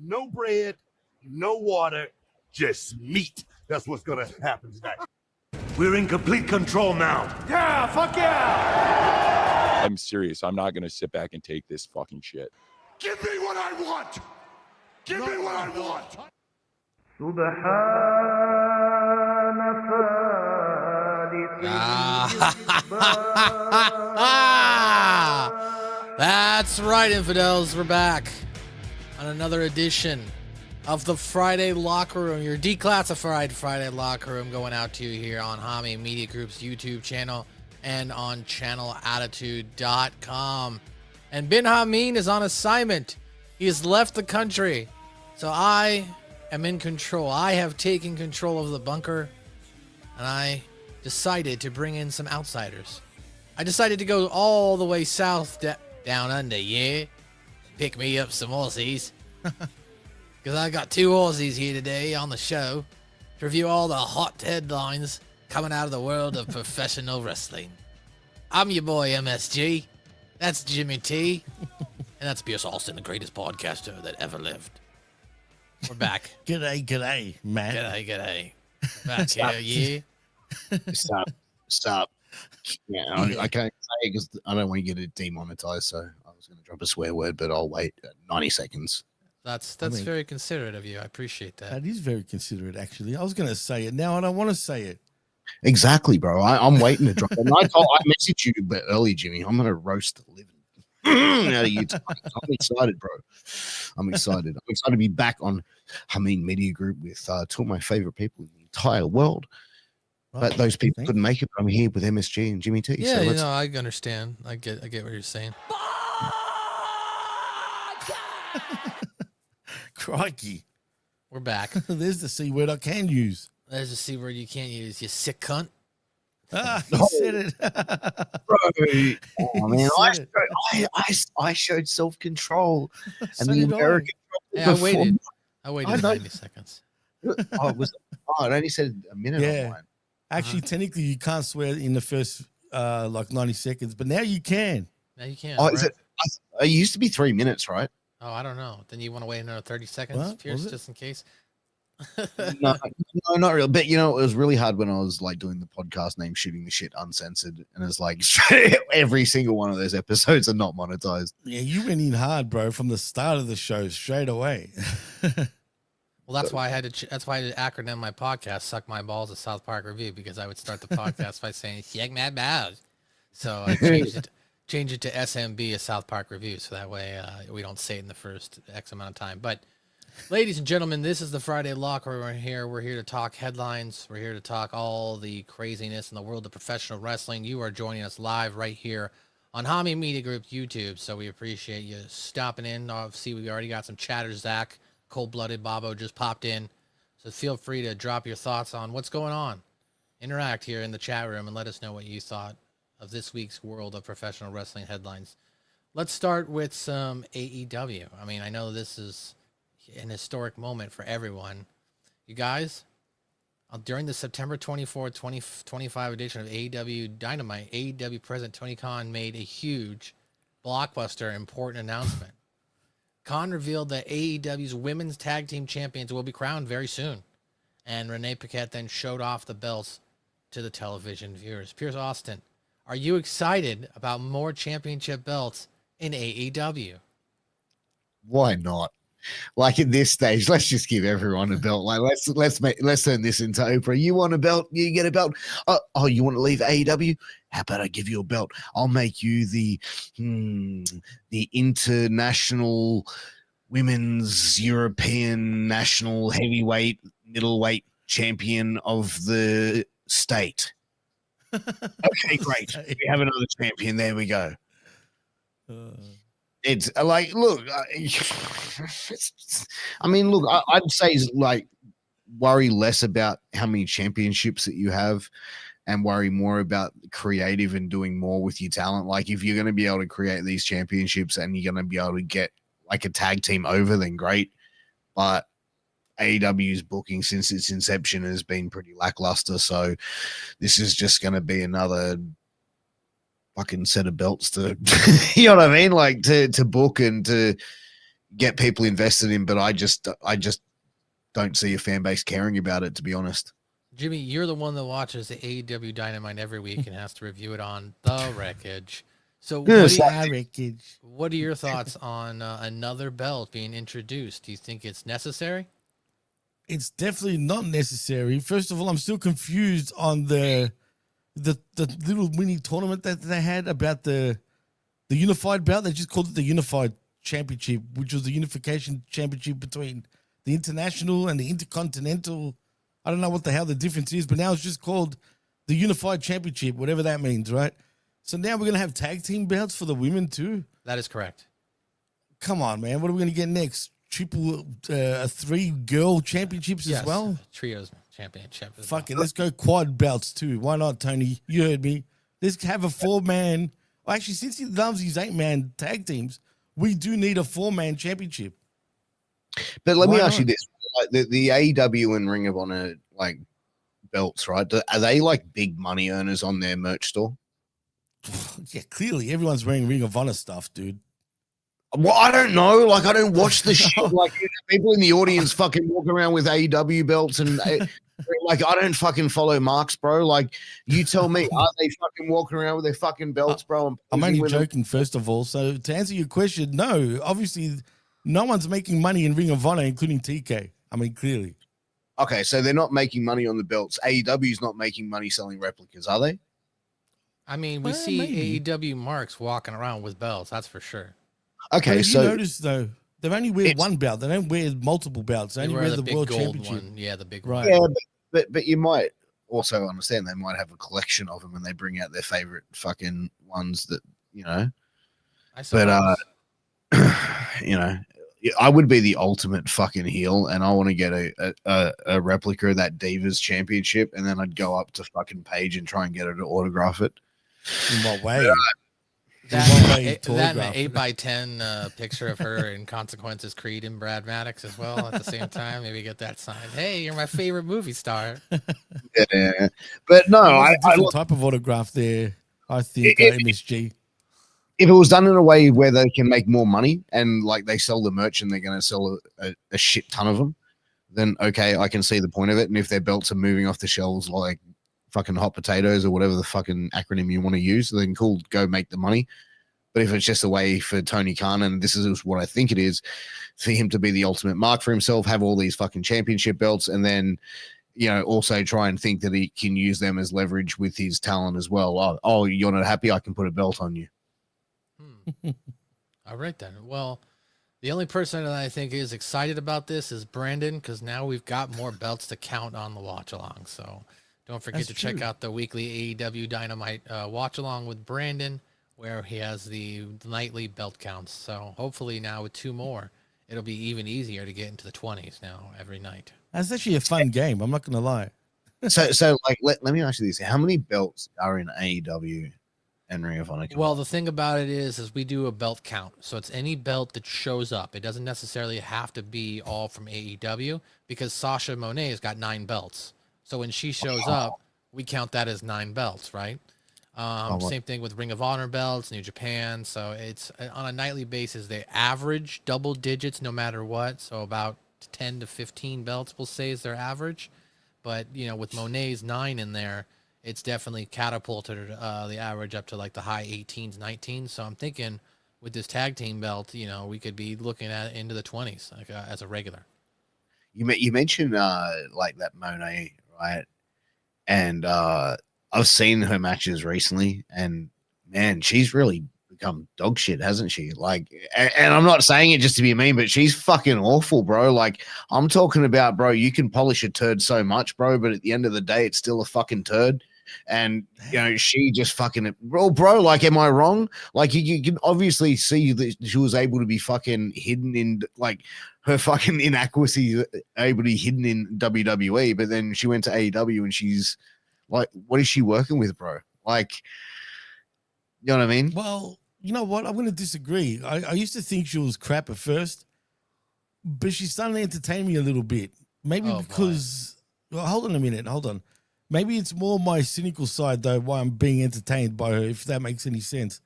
No bread, no water, just meat. That's what's gonna happen tonight. We're in complete control now. Yeah, fuck yeah! I'm serious. I'm not going to sit back and take this fucking shit. Give me what I want! Give me what I want! That's right, infidels. We're back on another edition of the Friday Locker Room, your declassified Friday Locker Room, going out to you here on Hami Media Group's YouTube channel and on channelattitude.com. And Bin Hameen is on assignment. He has left the country, so I am in control. I have taken control of the bunker, and I decided to bring in some outsiders. I decided to go all the way south, down under, yeah? Pick me up some Aussies. Because I got two Aussies here today on the show to review all the hot headlines coming out of the world of professional wrestling. I'm your boy MSG. That's Jimmy T. And that's Pierce Austin, the greatest podcaster that ever lived. We're back. G'day, man. G'day. Back here, yeah. Stop. Yeah, I can't say it because I don't want to get it demonetized, so I was going to drop a swear word, but I'll wait 90 seconds. That's very considerate of you. I appreciate that. That is very considerate, actually. I was going to say it now, and I want to say it. Exactly, bro. I'm waiting to drop it. I messaged you a bit early, Jimmy. I'm going to roast the living out of you tonight. I'm excited, bro. I'm excited. I'm excited to be back on Hameen Media Group with two of my favorite people in the entire world. But those people couldn't make it. But I'm here with MSG and Jimmy T. Yeah, so I understand. I get what you're saying. Crikey. We're back. There's the C word I can use. There's the C word you can't use, you sick cunt. He said it. Bro. Oh, man. I showed self-control. So and the American I waited 90 seconds. It only said a minute on mine. Uh-huh. Actually, technically, you can't swear in the first 90 seconds, but now you can. Now you can. Oh, right? is it? It used to be 3 minutes, right? Oh, I don't know. Then you want to wait another 30 seconds, What? Pierce, just in case? No, not really. But, it was really hard when I was, like, doing the podcast name Shooting the Shit Uncensored, and it's like every single one of those episodes are not monetized. Yeah, you went in hard, bro, from the start of the show straight away. Well, that's why I had to acronym my podcast, Suck My Balls, a South Park Review, because I would start the podcast by saying, Suck My Balls. So I changed it to SMB, a South Park Review, so that way we don't say it in the first X amount of time. But, ladies and gentlemen, this is the Friday Locker Room. We're here to talk headlines. We're here to talk all the craziness in the world of professional wrestling. You are joining us live right here on Hami Media Group YouTube, so we appreciate you stopping in. Obviously, we already got some chatter. Zach, Cold-Blooded Bobo just popped in, so feel free to drop your thoughts on what's going on. Interact here in the chat room and let us know what you thought of this week's world of professional wrestling headlines. Let's start with some AEW. I mean, I know this is an historic moment for everyone. You guys, during the September 24, 2025 edition of AEW Dynamite, AEW President Tony Khan made a huge, blockbuster, important announcement. Khan revealed that AEW's women's tag team champions will be crowned very soon. And Renee Paquette then showed off the belts to the television viewers. Pierce Austin, are you excited about more championship belts in AEW? Why not? Like at this stage, let's just give everyone a belt. Like let's turn this into Oprah. You want a belt? You get a belt. Oh, you want to leave AEW? How about I give you a belt? I'll make you the international women's European national heavyweight middleweight champion of the state. Okay, great. We have another champion. There we go. It's like, look, I'd say like worry less about how many championships that you have and worry more about creative and doing more with your talent. Like if you're going to be able to create these championships and you're going to be able to get like a tag team over, then great. But AEW's booking since its inception has been pretty lackluster. So this is just going to be another fucking set of belts to, you know what I mean? Like to book and to, get people invested in, but I just don't see a fan base caring about it, to be honest. Jimmy, you're the one that watches the AEW Dynamite every week and has to review it on the Wreckage. So what are your thoughts on another belt being introduced? Do you think it's necessary? It's definitely not necessary. First of all, I'm still confused on the little mini tournament that they had about the unified belt. They just called it the Unified Championship, which was the unification championship between the International and the Intercontinental. I don't know what the hell the difference is, but now it's just called the Unified Championship, whatever that means, right? So now we're going to have tag team belts for the women too? That is correct. Come on, man. What are we going to get next? Triple, 3 girl championships as well? Trios championship. Fucking, let's go quad belts too. Why not, Tony? You heard me. Let's have a 4-man. Well, actually, since he loves his 8-man tag teams, we do need a 4-man championship. But let me ask you this: like the AEW and Ring of Honor like belts, right? Are they like big money earners on their merch store? Yeah, clearly everyone's wearing Ring of Honor stuff, dude. Well, I don't know. Like, I don't watch the shit. Like, people in the audience fucking walk around with AEW belts and like, I don't fucking follow marks, bro. Like, you tell me, are they fucking walking around with their fucking belts, bro? I'm only joking, first of all. So to answer your question, no, obviously no one's making money in Ring of Honor, including TK. I mean, clearly. Okay, so they're not making money on the belts. AEW's not making money selling replicas, are they? I mean, we see AEW marks walking around with belts. That's for sure. Okay, but so you notice though, they only wear one belt. They don't wear multiple belts. They only wear the big World gold Championship. one. Yeah, the big right. one. Yeah, but you might also understand they might have a collection of them and they bring out their favorite fucking ones that, you know. I suppose. But you know, I would be the ultimate fucking heel, and I want to get a replica of that Divas Championship, and then I'd go up to fucking Paige and try and get her to autograph it. In what way? That 8x10 picture of her in Consequences Creed and Brad Maddox as well at the same time. Maybe get that signed. Hey, you're my favorite movie star. Yeah, but no, I type of autograph there. I think MSG. If it was done in a way where they can make more money and like they sell the merch and they're going to sell a shit ton of them, then okay, I can see the point of it. And if their belts are moving off the shelves like fucking hot potatoes or whatever the fucking acronym you want to use, then cool, go make the money. But if it's just a way for Tony Khan, and this is what I think it is, for him to be the ultimate mark for himself, have all these fucking championship belts, and then, you know, also try and think that he can use them as leverage with his talent as well. Oh, you're not happy? I can put a belt on you. All right, then. Well, the only person that I think is excited about this is Brandon, because now we've got more belts to count on the watch along. So don't forget to check out the weekly AEW Dynamite watch along with Brandon, where he has the nightly belt counts. So hopefully now with 2 more, it'll be even easier to get into the 20s now every night. That's actually a fun game. I'm not going to lie. So like, let me ask you this. How many belts are in AEW and Ring of Honor? Well, the thing about it is we do a belt count. So it's any belt that shows up. It doesn't necessarily have to be all from AEW, because Sasha Monet has got 9 belts. So when she shows up, we count that as 9 belts, right? Same thing with Ring of Honor belts, New Japan. So it's on a nightly basis. They average double digits no matter what. So about 10 to 15 belts, we'll say, is their average. But, you know, with Monet's 9 in there, it's definitely catapulted the average up to like the high 18s, 19s. So I'm thinking with this tag team belt, you know, we could be looking at into the 20s like as a regular. You mentioned like that Monet, right? And I've seen her matches recently, and man, she's really become dog shit, hasn't she? Like, and I'm not saying it just to be mean, but she's fucking awful, bro. Like, I'm talking about, bro, you can polish a turd so much, bro, but at the end of the day, it's still a fucking turd. And you know, she just fucking, bro. Like, am I wrong? Like, you can obviously see that she was able to be fucking hidden in, like, her fucking inadequacy able to be hidden in WWE, but then she went to AEW and she's like, what is she working with, bro? Like, you know what I mean? Well, you know what? I'm going to disagree. I used to think she was crap at first, but she's starting to entertain me a little bit. Maybe because, well, hold on a minute. Hold on. Maybe it's more my cynical side, though, why I'm being entertained by her, if that makes any sense.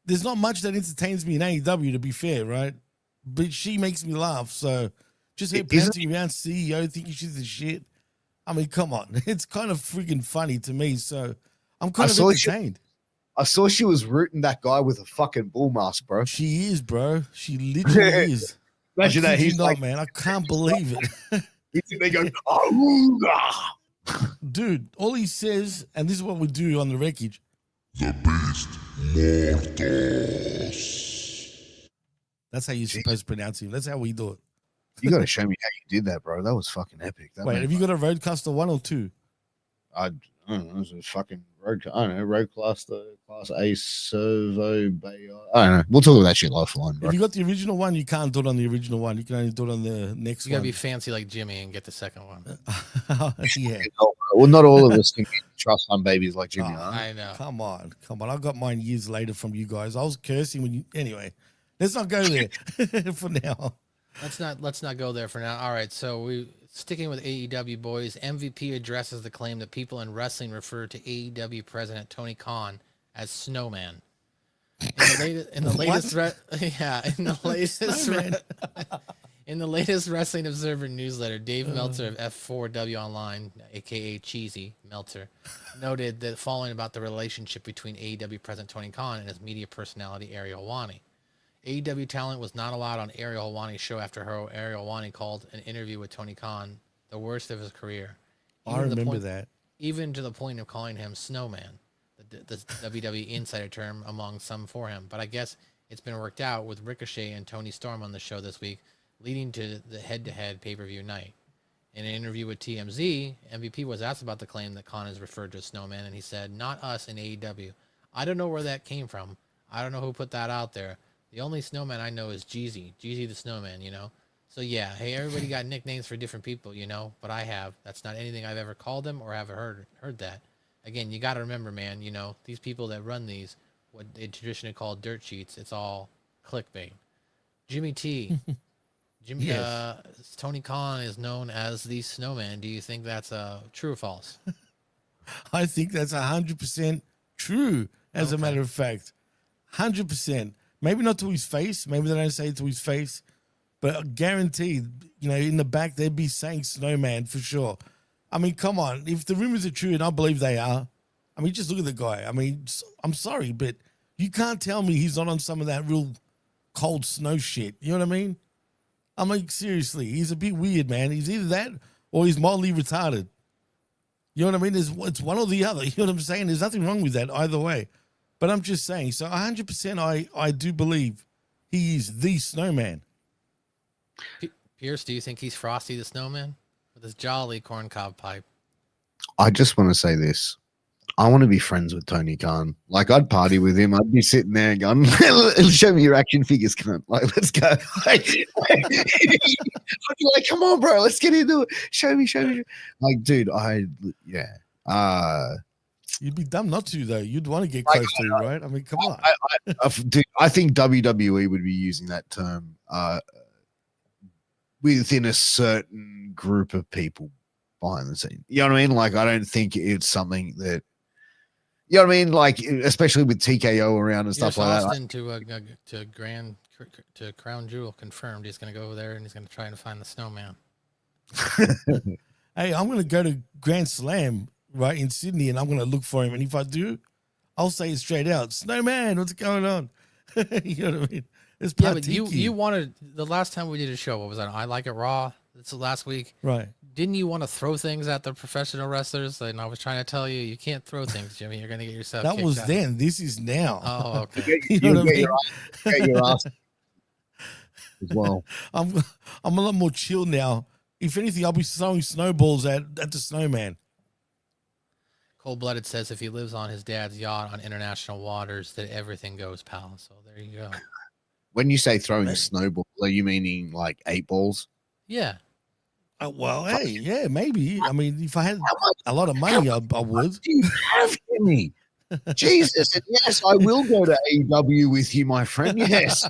There's not much that entertains me in AEW, to be fair, right? but she makes me laugh. So just her Isn't pouncing around CEO thinking she's the shit. I mean, come on. It's kind of freaking funny to me. So I'm kind of entertained. I saw she was rooting that guy with a fucking bull mask, bro. She is, bro. She literally is. Imagine that. He's not, like, man. I can't believe it. they go, oh, Dude, all he says, and this is what we do on the wreckage. The beast mortos. That's how you're supposed to pronounce him. That's how we do it. you got to show me how you did that, bro. That was fucking epic. That Wait, have you got a Roadcaster 1 or 2? I don't know. It was a fucking Roadcaster Class A Servo Bay. I don't know. We'll talk about that shit offline, bro. If you got the original one, you can't do it on the original one. You can only do it on the next You gotta one. be fancy like Jimmy and get the second one. Yeah. Well, not all of us can be trust fund babies like Jimmy. Oh, I know. Come on. I got mine years later from you guys. I was cursing when you. Anyway, let's not go there for now. Let's not go there for now. All right, so we sticking with AEW boys. MVP addresses the claim that people in wrestling refer to AEW president Tony Khan as Snowman. In the latest Wrestling Observer newsletter, Dave Meltzer of F4W Online, aka Cheesy Meltzer, noted that following about the relationship between AEW president Tony Khan and his media personality Ariel Helwani. AEW talent was not allowed on Ariel Helwani's show after Ariel Helwani called an interview with Tony Khan the worst of his career. I remember that. Even to the point of calling him Snowman, the WWE insider term among some for him. But I guess it's been worked out with Ricochet and Tony Storm on the show this week, leading to the head-to-head pay-per-view night. In an interview with TMZ, MVP was asked about the claim that Khan is referred to as Snowman, and he said, "Not us in AEW. I don't know where that came from. I don't know who put that out there. The only snowman I know is Jeezy the Snowman, you know? So yeah, hey, everybody got nicknames for different people, you know, but I have. That's not anything I've ever called them or ever heard that. Again, you got to remember, man, you know, these people that run these, what they traditionally call dirt sheets, it's all clickbait. Jimmy T, Tony Khan is known as the Snowman. Do you think that's true or false? I think that's 100% true, as a matter of fact. 100%. Maybe not to his face. Maybe they don't say it to his face. But guaranteed, you know, in the back, they'd be saying Snowman for sure. I mean, come on. If the rumors are true, and I believe they are, I mean, just look at the guy. I mean, I'm sorry, but you can't tell me he's not on some of that real cold snow shit. You know what I mean? I'm like, seriously, he's a bit weird, man. He's either that or he's mildly retarded. You know what I mean? It's one or the other. You know what I'm saying? There's nothing wrong with that either way. But I'm just saying, so 100% I do believe he is the Snowman. Pierce, do you think he's Frosty the Snowman with his jolly corncob pipe? I just want to say this. I want to be friends with Tony Khan. Like, I'd party with him. I'd be sitting there going, show me your action figures, cunt. Like, let's go. I'd be like, come on, bro. Let's get into it. Show me. Like, dude, You'd be dumb not to, though. You'd want to get close to him, right? I mean, come on. Dude, I think WWE would be using that term within a certain group of people behind the scene. You know what I mean? Like, I don't think it's something that, you know what I mean? Like, especially with TKO around and stuff like Austin that. To Crown Jewel confirmed. He's going to go over there and he's going to try and find the Snowman. Hey, I'm going to go to Grand Slam, right, in Sydney, and I'm going to look for him. And if I do, I'll say it straight out. Snowman, what's going on? You know what I mean? It's but you wanted, the last time we did a show, what was that? I Like It Raw. It's last week. Right. Didn't you want to throw things at the professional wrestlers? And I was trying to tell you, you can't throw things, Jimmy. You're going to get yourself That kicked was out. then. This is now. Oh, okay. You know what I mean? Get your ass as well. I'm a lot more chill now. If anything, I'll be throwing snowballs at the Snowman. Cold Blooded says if he lives on his dad's yacht on international waters, that everything goes, pal. So there you go. When you say throwing a snowball, are you meaning like 8 balls? Yeah. Well, hey, yeah, maybe. I mean, if I had a lot of money, I would. Do you have, Jimmy? Jesus, and yes, I will go to AEW with you, my friend. Yes,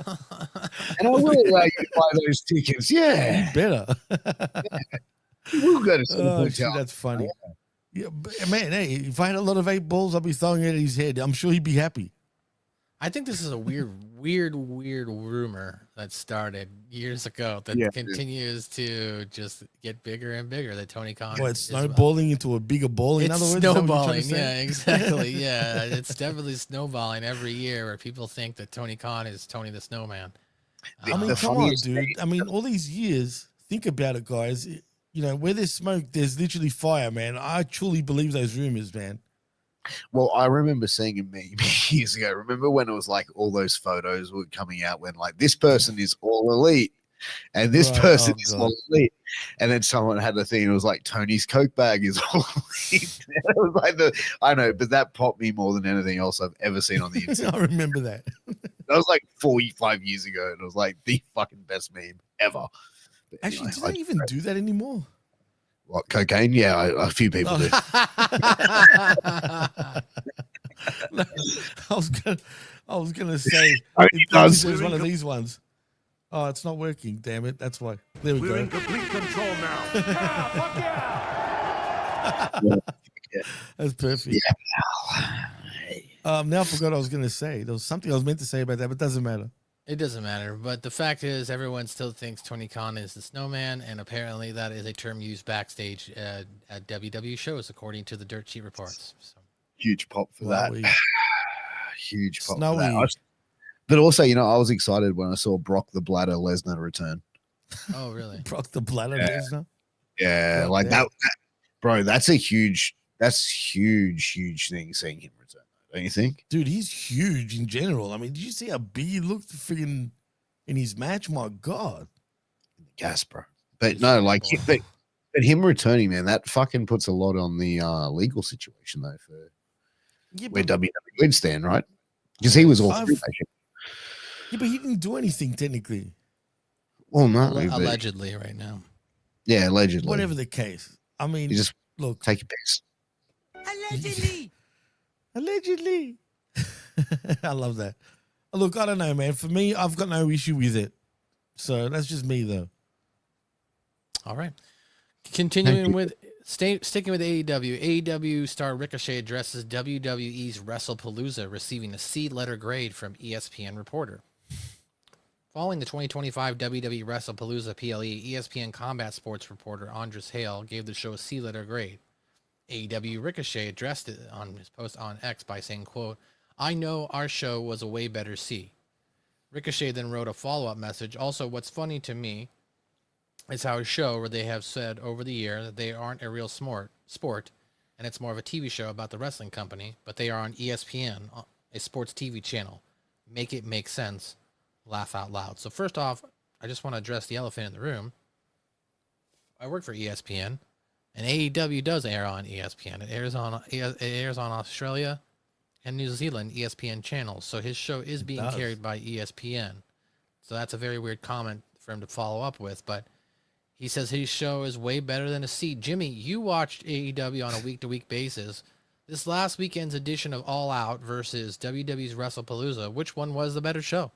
and I will allow you to buy those tickets. Yeah, You better. We'll go to some Oh, shit, hotel. that's funny. Yeah, but, man, hey, if I had a lot of 8 balls, I'd be throwing it at his head. I'm sure he'd be happy. I think this is a weird rumor that started years ago that Yeah. continues to just get bigger and bigger. That Tony Khan Well, it's is snowballing into a bigger ball. In It's other words, is that what you're trying to snowballing. Yeah, say? exactly. Yeah, it's definitely snowballing every year where people think that Tony Khan is Tony the Snowman. I mean, The come on, funniest dude. I mean, all these years, think about it, guys. You know, where there's smoke, there's literally fire, man. I truly believe those rumors, man. Well, I remember seeing a meme years ago. Remember when it was like all those photos were coming out when like this person is all elite and this Right. person Oh, is God. all elite. And then someone had a thing, it was like Tony's Coke bag is all elite. It was like I know, but that popped me more than anything else I've ever seen on the internet. I remember that. That was like 45 years ago, and it was like the fucking best meme ever. But Actually, anyway, do they even do that anymore? what, cocaine? Yeah, a few people Oh. do. No, I was gonna say It it does. was one of these ones. Oh, it's not working. Damn it! That's why. There we We're in go. complete control now. Yeah, fuck yeah. That's perfect. Now I forgot what I was gonna say. There was something I was meant to say about that, but it doesn't matter. It doesn't matter. But the fact is, everyone still thinks Tony Khan is the Snowman, and apparently that is a term used backstage at WWE shows, according to the Dirt Sheet reports. So, Huge pop for that. Wowie. Huge pop for Snowy. that. But also, I was excited when I saw Brock the Bladder Lesnar return. oh, really? Brock the Bladder Yeah. Lesnar. Yeah, God like damn. that, bro. That's huge thing seeing him return. Don't you think? Dude, he's huge in general. I mean, did you see how big he looked friggin' in his match? My God. Gas, bro. But no, like, but him returning, man, that fucking puts a lot on the legal situation though for Yeah, where but, WWE would stand, right? Because he was all I've- through that shit. yeah, but he didn't do anything technically. Well, no, but- Allegedly, right now. yeah, allegedly. Whatever the case. I mean, You just look. take your piss. Allegedly. I love that. Look, I don't know, man. For me, I've got no issue with it. So that's just me, though. All right. Continuing with sticking with AEW. AEW star Ricochet addresses WWE's WrestlePalooza, receiving a C letter grade from ESPN reporter. Following the 2025 WWE WrestlePalooza PLE, ESPN Combat Sports reporter Andres Hale gave the show a C letter grade. AEW Ricochet addressed it on his post on X by saying, quote, "I know our show was a way better C." Ricochet then wrote a follow-up message. Also, what's funny to me is how a show where they have said over the year that they aren't a real sport, and it's more of a TV show about the wrestling company, but they are on ESPN, a sports TV channel. Make it make sense. Laugh out loud. So first off, I just want to address the elephant in the room. I work for ESPN, and AEW does air on ESPN. It airs on Australia and New Zealand ESPN channels. So his show is being does. carried by ESPN. So that's a very weird comment for him to follow up with, but he says his show is way better than a C. Jimmy, you watched AEW on a week-to-week basis. This last weekend's edition of All Out versus WWE's WrestlePalooza, which one was the better show?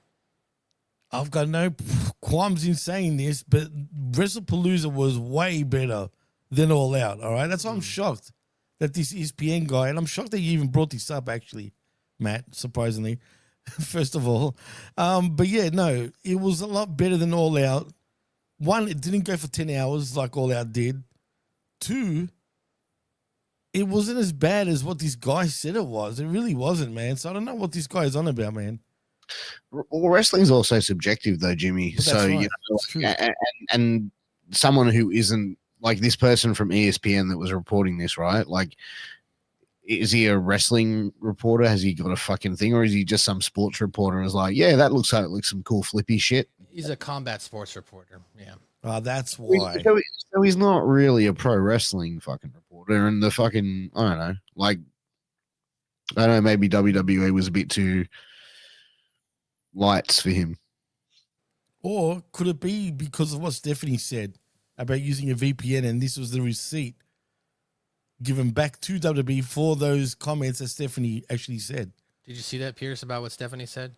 I've got no qualms in saying this, but WrestlePalooza was way better than All Out. All right. That's why I'm shocked that this ESPN guy, and I'm shocked that you even brought this up, actually, Matt, surprisingly, first of all. But yeah, no, it was a lot better than All Out. One, it didn't go for 10 hours like All Out did. Two, it wasn't as bad as what this guy said it was. It really wasn't, man. So I don't know what this guy is on about, man. Well, wrestling's also subjective, though, Jimmy. But that's So right. you know, It's true. and someone who isn't like this person from ESPN that was reporting this, right? Like, is he a wrestling reporter? Has he got a fucking thing, or is he just some sports reporter? And is like, yeah, that looks like some cool flippy shit. He's a combat sports reporter. Yeah. That's why. So he's not really a pro wrestling fucking reporter, and the fucking I don't know, like I don't know, maybe WWE was a bit too lights for him. Or could it be because of what Stephanie said about using a VPN and this was the receipt given back to WWE for those comments that Stephanie actually said? Did you see that, Pierce, about what Stephanie said?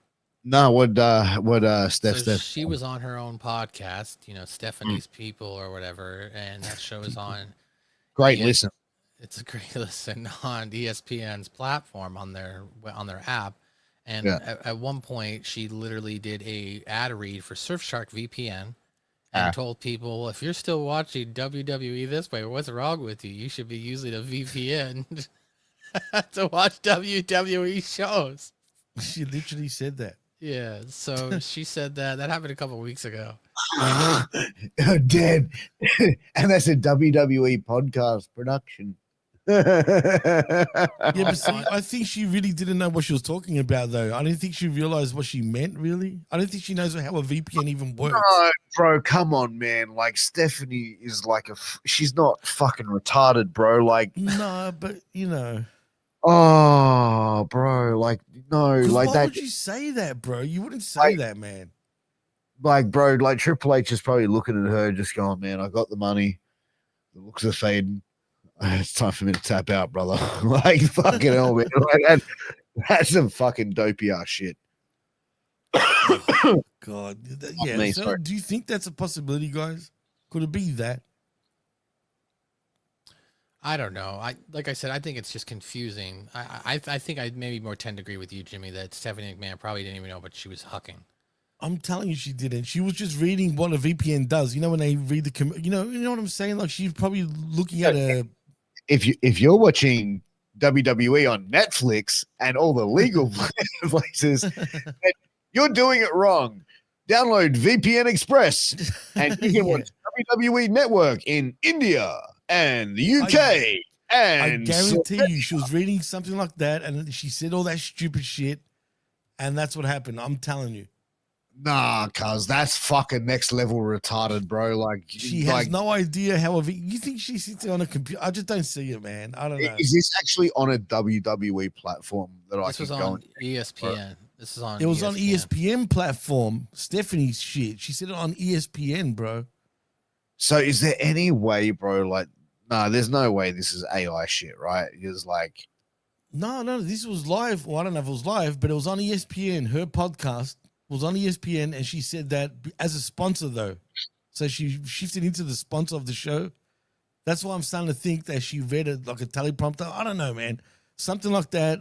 No, what Steph So Steph she was on her own podcast, Stephanie's People or whatever, and that show is on. great Yeah. listen. It's a great listen on ESPN's platform on their app, And at one point, she literally did a ad read for Surfshark VPN and told people, well, if you're still watching WWE this way, what's wrong with you? You should be using a VPN to watch WWE shows. She literally said that. Yeah, so she said that. That happened a couple of weeks ago. Oh, dead. And that's a WWE podcast production. Yeah, but see, I think she really didn't know what she was talking about, though. I don't think she realized what she meant, really. I don't think she knows how a VPN even works. No, bro, come on, man. Like, Stephanie is like she's not fucking retarded, bro. Like, No, but you know. oh, bro, like, no, like why that. would you say that, bro? You wouldn't say that, man. Like, bro, like Triple H is probably looking at her, just going, man, I got the money. The looks are fading. It's time for me to tap out, brother. Like, fucking hell, man. Like, that's some fucking dopey ass shit. God, yeah. So, do you think that's a possibility, guys? Could it be that? I don't know. Like I said, I think it's just confusing. I think I maybe more tend to agree with you, Jimmy, that Stephanie McMahon probably didn't even know what she was hucking. I'm telling you, she didn't. She was just reading what a VPN does. You know, when they read the, you know what I'm saying? Like, she's probably looking at a. If you're watching WWE on Netflix and all the legal places, you're doing it wrong. Download VPN Express and you can watch WWE Network in India and the UK. I guarantee you, she was reading something like that, and she said all that stupid shit, and that's what happened. I'm telling you. Nah, cuz that's fucking next level retarded, bro. Like, she has no idea how you think she sits on a computer. I just don't see it, man. I don't know. Is this actually on a WWE platform that I can go on? ESPN. This is on. It was on ESPN platform. Stephanie's shit. She said it on ESPN, bro. So is there any way, bro? Like, nah, there's no way this is AI shit, right? It's like, no, this was live. Well, I don't know if it was live, but it was on ESPN. Her podcast was on ESPN, and she said that as a sponsor, though. So she shifted into the sponsor of the show. That's why I'm starting to think that she read it like a teleprompter. I don't know, man. Something like that.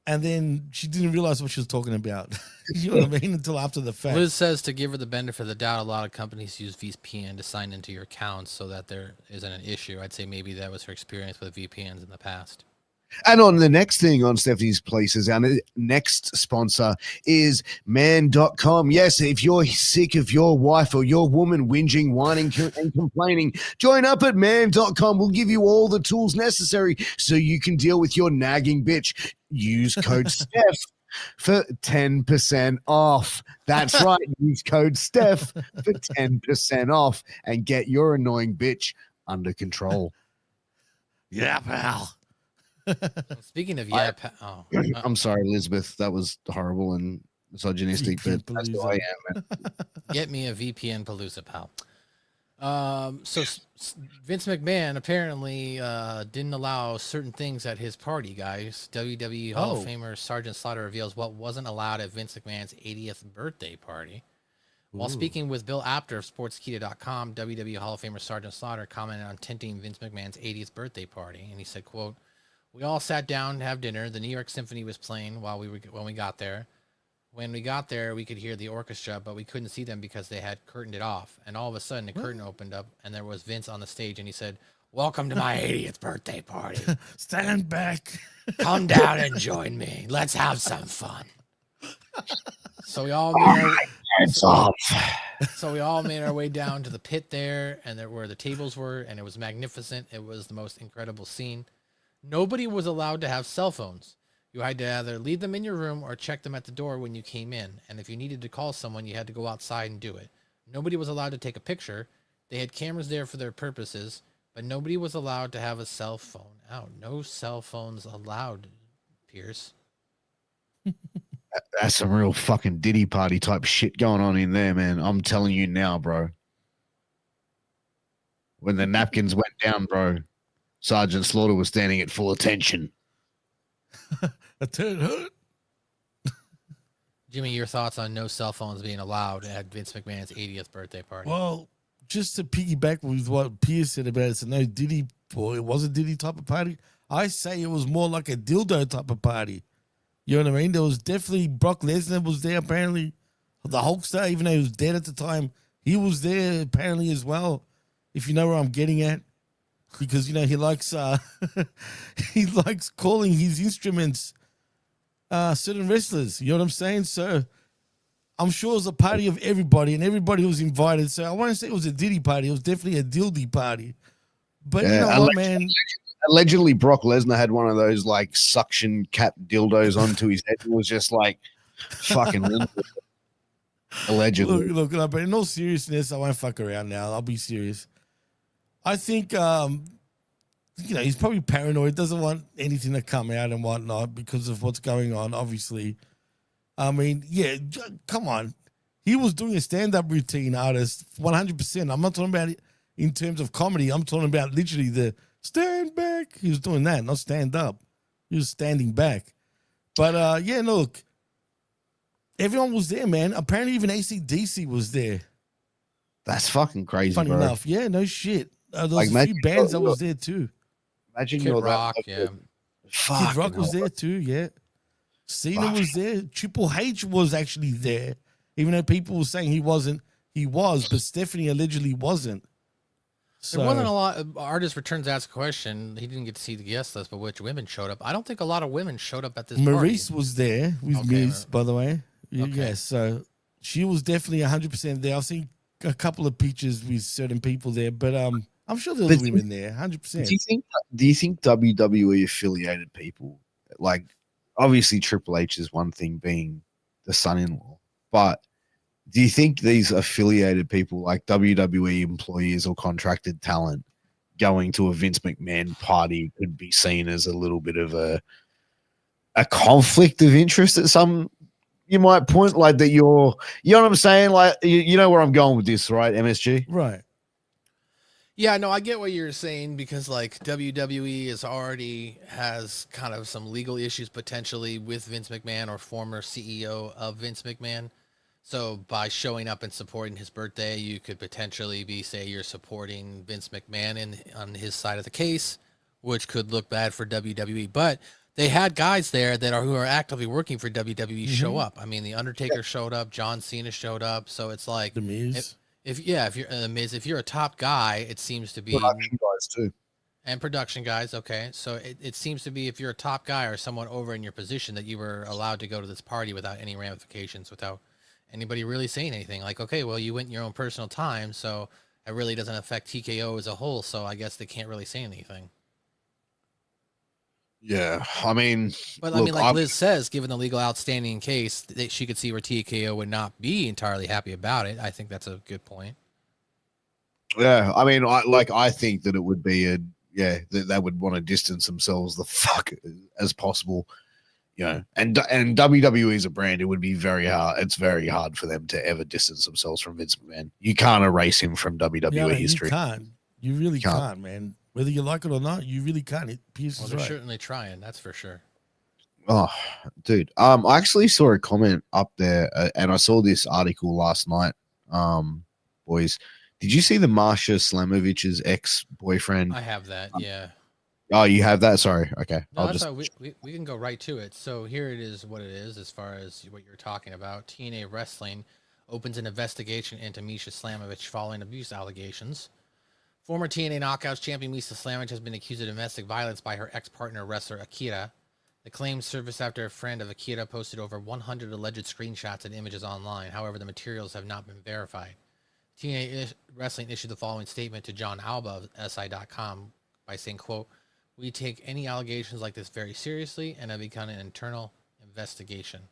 And then she didn't realize what she was talking about. You know what I mean? Until after the fact. Liz says to give her the benefit of the doubt, a lot of companies use VPN to sign into your accounts so that there isn't an issue. I'd say maybe that was her experience with VPNs in the past. and on the next thing on Stephanie's Places, our next sponsor is man.com. Yes, if you're sick of your wife or your woman whinging, whining, and complaining, join up at man.com. We'll give you all the tools necessary so you can deal with your nagging bitch. Use code Steph for 10% off. That's right. Use code Steph for 10% off and get your annoying bitch under control. Yeah, pal. Speaking of I'm sorry, Elizabeth. That was horrible and misogynistic, but that's who I am, man. Get me a VPN Palooza, pal. So Vince McMahon apparently didn't allow certain things at his party, guys. WWE Hall of Famer Sergeant Slaughter reveals what wasn't allowed at Vince McMahon's 80th birthday party. While speaking with Bill Apter of Sportskeeda.com, WWE Hall of Famer Sergeant Slaughter commented on tinting Vince McMahon's 80th birthday party, and he said, quote, "We all sat down to have dinner. The New York Symphony was playing when we got there. When we got there, we could hear the orchestra, but we couldn't see them because they had curtained it off. And all of a sudden, the curtain opened up, and there was Vince on the stage, and he said, 'Welcome to my 80th birthday party. Stand back. Come down and join me. Let's have some fun.'" So we all made our way down to the pit there, and there where the tables were, and it was magnificent. It was the most incredible scene. Nobody was allowed to have cell phones. You had to either leave them in your room or check them at the door when you came in. And if you needed to call someone, you had to go outside and do it. Nobody was allowed to take a picture. They had cameras there for their purposes, but nobody was allowed to have a cell phone out. No cell phones allowed, Pierce. That's some real fucking Diddy party type shit going on in there, man. I'm telling you now, bro. When the napkins went down, bro, Sergeant Slaughter was standing at full attention. A turn hurt. Jimmy, your thoughts on no cell phones being allowed at Vince McMahon's 80th birthday party? Well, just to piggyback with what Pierce said about it's a no Diddy, boy, it was a Diddy type of party. I say it was more like a dildo type of party. You know what I mean? There was definitely Brock Lesnar was there apparently. The Hulkster, even though he was dead at the time, he was there apparently as well. If you know where I'm getting at, because you know he likes he likes calling his instruments certain wrestlers. You know what I'm saying? So I'm sure it was a party of everybody, and everybody was invited. So I won't say it was a Diddy party. It was definitely a Dildy party. But you know what, man? Allegedly, Brock Lesnar had one of those like suction cap dildos onto his head. It was just like fucking allegedly. Look, but in all seriousness, I won't fuck around now. I'll be serious. I think, you know, he's probably paranoid, doesn't want anything to come out and whatnot because of what's going on, obviously. I mean, yeah, come on. He was doing a stand-up routine, artist, 100%. I'm not talking about it in terms of comedy. I'm talking about literally the stand back. He was doing that, not stand up. He was standing back. But, yeah, look, everyone was there, man. Apparently even AC/DC was there. That's fucking crazy, Funny bro. enough. Yeah, no shit. There was Like, a few bands that was there too. Imagine Kid you're Rock, that. yeah. Kid Rock was there too, yeah. Cena was there. Triple H was actually there. Even though people were saying he wasn't, he was, but Stephanie allegedly wasn't. So, There wasn't a lot of artist returns to ask a question. He didn't get to see the guest list, but which women showed up? I don't think a lot of women showed up at this Maurice party. was there with Okay, Miz, by the way. Okay. Yes, so she was definitely 100% there. I've seen a couple of pictures with certain people there, but I'm sure there was But women there, 100%. Do you think WWE affiliated people, like obviously Triple H is one thing being the son-in-law, but do you think these affiliated people like WWE employees or contracted talent going to a Vince McMahon party could be seen as a little bit of a conflict of interest at some, you might point, like that you know what I'm saying? Like, you know where I'm going with this, right, MSG? Right. Yeah, no, I get what you're saying because like WWE has kind of some legal issues potentially with Vince McMahon or former CEO of Vince McMahon. So by showing up and supporting his birthday, you could potentially be say you're supporting Vince McMahon on his side of the case, which could look bad for WWE. But they had guys there who are actively working for WWE show up. I mean, the Undertaker showed up, John Cena showed up, so it's like The Miz. if you're Miz, if you're a top guy, it seems to be Production guys too. and production guys. Okay, so it seems to be if you're a top guy or someone over in your position that you were allowed to go to this party without any ramifications, without anybody really saying anything. Like, okay, well, you went in your own personal time, so it really doesn't affect TKO as a whole. So I guess they can't really say anything. Yeah, I mean, But I mean, like Liz says, given the legal outstanding case, that she could see where TKO would not be entirely happy about it. I think that's a good point. yeah, I mean, I think that it would be that they would want to distance themselves the fuck as possible, you know. And WWE is a brand; it would be very hard. It's very hard for them to ever distance themselves from Vince McMahon. You can't erase him from WWE Yeah, history. You can't. You really Can't. can't, man. Whether you like it or not, you really can't. Pierce Well, is they're right. certainly trying. That's for sure. Oh, dude. I actually saw a comment up there, and I saw this article last night. Boys, did you see the Marsha Slamovich's ex-boyfriend? I have that. Yeah. Oh, you have that? Sorry. Okay. No, I'll that's just. why we can go right to it. So here it is, what it is, as far as what you're talking about. TNA Wrestling opens an investigation into Misha Slamovich following abuse allegations. Former TNA Knockouts champion Misha Slamovich has been accused of domestic violence by her ex-partner wrestler Akira. The claims surfaced after a friend of Akira posted over 100 alleged screenshots and images online. However, the materials have not been verified. TNA Wrestling issued the following statement to John Alba of SI.com by saying, quote, "We take any allegations like this very seriously and have begun an internal investigation."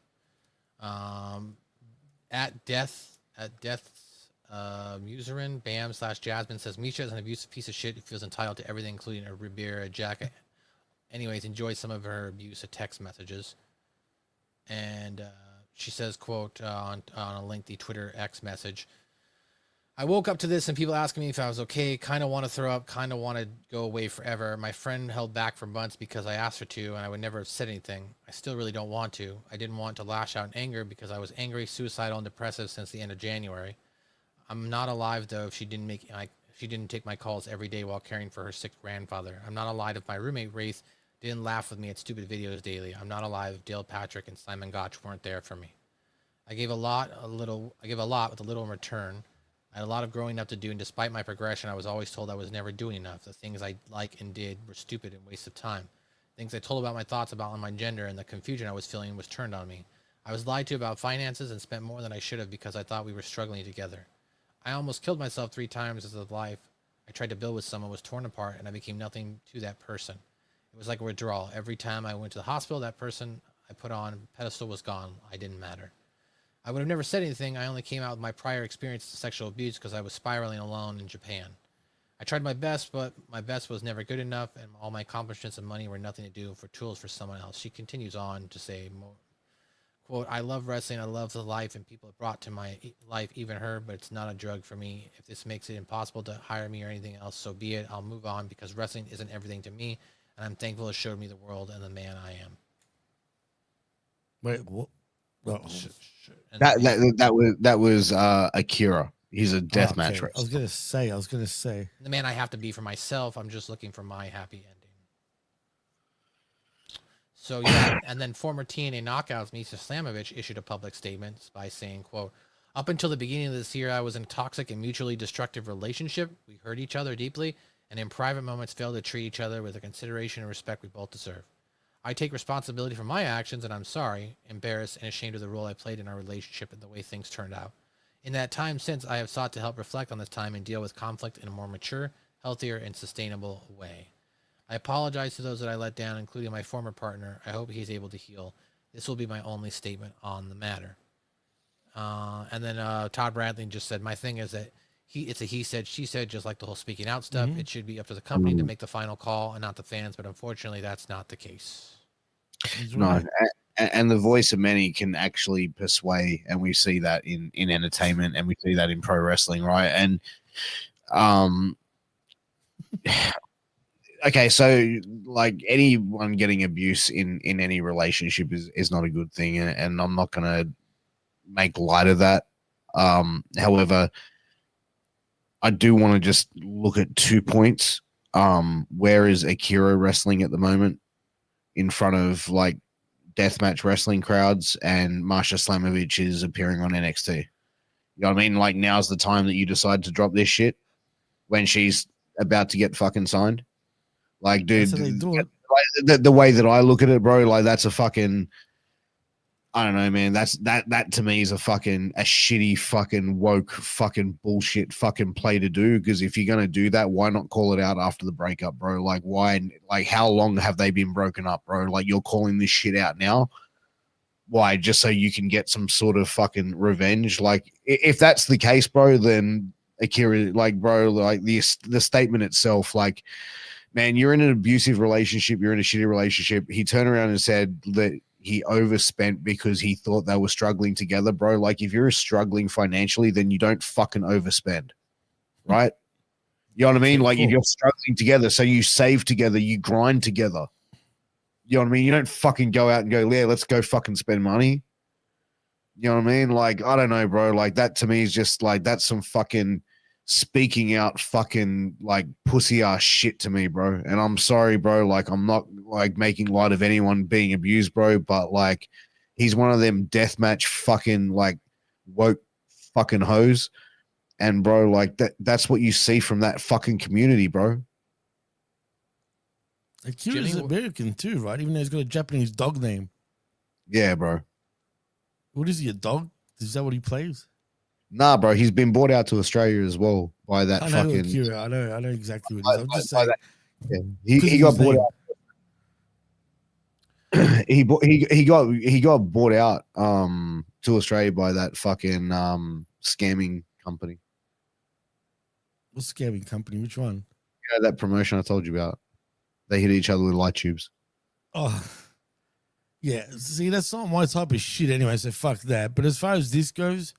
At death's userin Bam/Jasmine says Misha is an abusive piece of shit who feels entitled to everything, including a Ribera jacket. Anyways, enjoy some of her abuse of text messages. And she says, quote, on a lengthy Twitter X message, "I woke up to this and people asking me if I was okay, kind of want to throw up, kind of want to go away forever. My friend held back for months because I asked her to, and I would never have said anything. I still really don't want to. I didn't want to lash out in anger because I was angry, suicidal, and depressive since the end of January. I'm not alive, though, if she didn't take my calls every day while caring for her sick grandfather. I'm not alive if my roommate Wraith Didn't laugh with me at stupid videos daily. I'm not alive. Dale Patrick and Simon Gotch weren't there for me. I gave a lot with a little in return. I had a lot of growing up to do, and despite my progression, I was always told I was never doing enough. The things I like and did were stupid and waste of time. Things I told about my thoughts about my gender and the confusion I was feeling was turned on me. I was lied to about finances and spent more than I should have because I thought we were struggling together. I almost killed myself 3 times as the life I tried to build with someone was torn apart, and I became nothing to that person. It was like a withdrawal. Every time I went to the hospital, that person I put on pedestal was gone. I didn't matter. I would have never said anything. I only came out with my prior experience of sexual abuse because I was spiraling alone in Japan. I tried my best, but my best was never good enough, and all my accomplishments and money were nothing to do for tools for someone else. She continues on to say, more, quote, I love wrestling. I love the life and people it brought to my life, even her, but it's not a drug for me. If this makes it impossible to hire me or anything else, so be it. I'll move on because wrestling isn't everything to me, and I'm thankful it showed me the world and the man I am. Wait, what? Well, That was Akira. He's a deathmatch okay. wrestler. I was gonna say. The man I have to be for myself. I'm just looking for my happy ending. So yeah, and then former TNA Knockouts Misha Slamovich issued a public statement by saying, quote, up until the beginning of this year, I was in a toxic and mutually destructive relationship. We hurt each other deeply, and in private moments failed to treat each other with the consideration and respect we both deserve. I take responsibility for my actions, and I'm sorry, embarrassed, and ashamed of the role I played in our relationship and the way things turned out. In that time since, I have sought to help reflect on this time and deal with conflict in a more mature, healthier, and sustainable way. I apologize to those that I let down, including my former partner. I hope he's able to heal. This will be my only statement on the matter. And then Todd Bradley just said, my thing is that it's a he said, she said, just like the whole speaking out stuff. Mhm. It should be up to the company to make the final call and not the fans, but unfortunately that's not the case. He's No, right. and the voice of many can actually persuade, and we see that in entertainment, and we see that in pro wrestling, right? And okay, so like anyone getting abuse in any relationship is not a good thing, and I'm not gonna make light of that. However, I do want to just look at 2 points. Where is Akira wrestling at the moment in front of like deathmatch wrestling crowds, and Marsha Slamovich is appearing on NXT? You know what I mean? Like, now's the time that you decide to drop this shit when she's about to get fucking signed. Like, dude, That's how they do it. the way that I look at it, bro, like that's a fucking, I don't know, man. That to me is a shitty fucking woke fucking bullshit fucking play to do. Because if you're gonna do that, why not call it out after the breakup, bro? Like, why? Like, how long have they been broken up, bro? Like, you're calling this shit out now. Why? Just so you can get some sort of fucking revenge? Like, if that's the case, bro, then Akira, like, bro, like the statement itself, like, man, you're in an abusive relationship, you're in a shitty relationship. He turned around and said that he overspent because he thought they were struggling together, bro. Like, if you're struggling financially, then you don't fucking overspend, right? You know what I mean? Like, if you're struggling together, so you save together, you grind together. You know what I mean? You don't fucking go out and go, yeah, let's go fucking spend money. You know what I mean? Like, I don't know, bro. Like, that to me is just like, that's some fucking speaking out fucking like pussy ass shit to me, bro. And I'm sorry, bro. Like, I'm not like making light of anyone being abused, bro, but like, he's one of them deathmatch fucking like woke fucking hoes. And bro, like that's what you see from that fucking community, bro. Akira's American too, right? Even though he's got a Japanese dog name. Yeah, bro. What is he, a dog? Is that what he plays? Nah, bro. He's been bought out to Australia as well by that I know fucking. Akira. I know exactly what it is. I'm just saying. Yeah. He got bought out. he got bought out to Australia by that fucking scamming company. What scamming company? Which one? You know, that promotion I told you about. They hit each other with light tubes. Oh, yeah. See, that's not my type of shit anyway, so fuck that. But as far as this goes,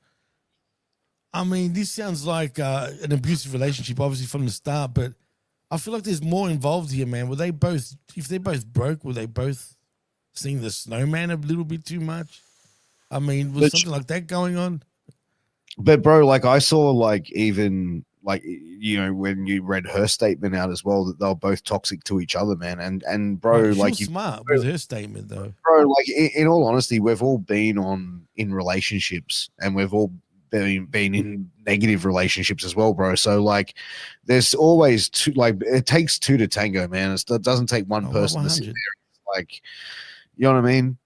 I mean, this sounds like an abusive relationship, obviously, from the start, but I feel like there's more involved here, man. Were they both, if they both broke, were they both seeing the snowman a little bit too much? I mean, was something like that going on? But bro, like I saw like even like, you know, when you read her statement out as well, that they're both toxic to each other, man. And bro, Right, she like was smart with her statement though. bro, like in all honesty, we've all been in relationships, and we've all been in negative relationships as well, bro. So like, there's always two. Like, it takes two to tango, man. It doesn't take one Oh, person to sit 100. there. Like, you know what I mean?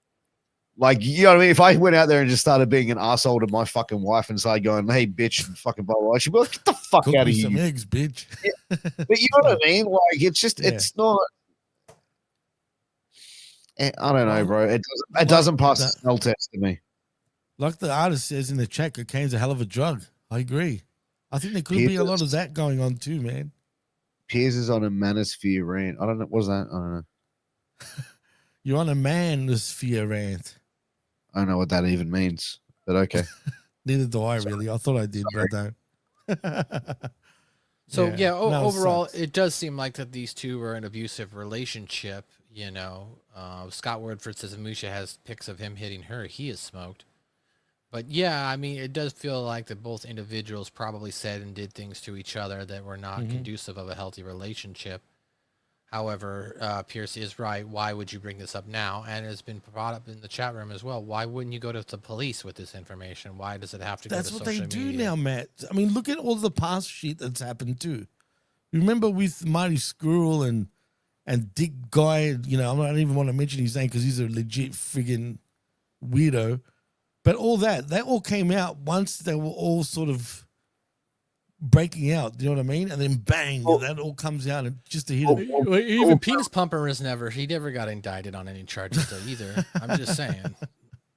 Like, you know what I mean? If I went out there and just started being an asshole to my fucking wife and started going, "Hey, bitch," and fucking blah blah, she'd be like, "Get the fuck Cook out me of some here!" eggs, bitch. But you know what I mean? Like, it's just, Yeah. it's not. I don't know, Well, bro. It like doesn't pass the the- smell test to me. Like the artist says in the chat, cocaine's a hell of a drug. I agree. I think there could be a lot of that going on too, man. Piers is on a manosphere rant. I don't know. What's that? I don't know. You're on a manosphere rant. I don't know what that even means, but okay. Neither do I really. I thought I did, but I don't. So yeah, no, it overall, sucks. it does seem like that these two were in an abusive relationship. You know, Scott Wordford says Musha has pics of him hitting her. He is smoked. But yeah, I mean, it does feel like that both individuals probably said and did things to each other that were not conducive of a healthy relationship. However, Pierce is right. Why would you bring this up now? And it's been brought up in the chat room as well. Why wouldn't you go to the police with this information? Why does it have to That's go to what they social do media? now, Matt. I mean, look at all the past shit that's happened too. Remember with Marty Squirrel and Dick Guy, you know, I don't even want to mention his name because he's a legit friggin' weirdo. But all that all came out once they were all sort of breaking out. You know what I mean? And then bang, that all comes out and just to hit him. Well, even Penis Pumper he never got indicted on any charges though either. I'm just saying.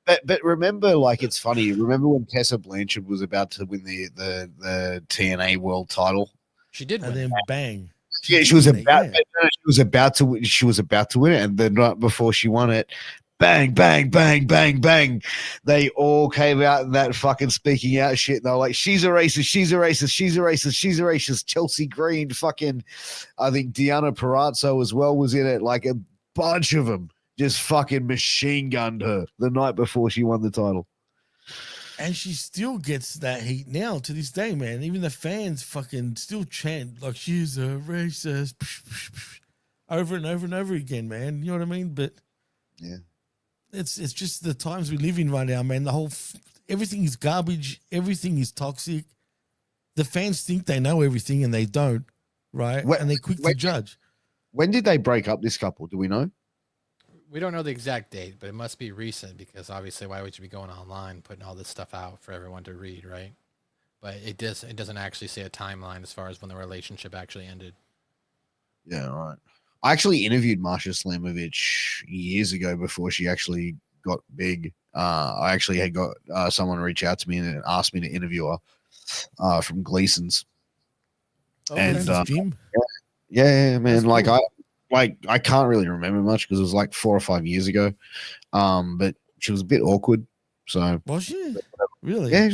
But remember, like, it's funny. Remember when Tessa Blanchard was about to win the TNA World Title? She did win. And then bang. She did was win it, about yeah. she was about to win it, and the night before she won it, bang, bang, bang, bang, bang. They all came out in that fucking speaking out shit. And they're like, she's a racist, she's a racist, she's a racist, she's a racist. Chelsea Green, fucking, I think Deanna Parazzo as well was in it. Like, a bunch of them just fucking machine gunned her the night before she won the title. And she still gets that heat now to this day, man. Even the fans fucking still chant like she's a racist over and over and over again, man. You know what I mean? But yeah, it's just the times we live in right now, man. The whole everything is garbage. Everything is toxic. The fans think they know everything and they don't, right? And they're quick to judge. When did they break up, this couple? Do we know? We don't know the exact date, but it must be recent because obviously why would you be going online putting all this stuff out for everyone to read, right? But it doesn't actually say a timeline as far as when the relationship actually ended. Yeah, right. I actually interviewed Marsha Slamovich years ago before she actually got big. I actually had got someone reach out to me and asked me to interview her from Gleason's. And Jim. yeah, man. That's cool. I can't really remember much because it was like 4 or 5 years ago. But she was a bit awkward. So was she? Really? Yeah,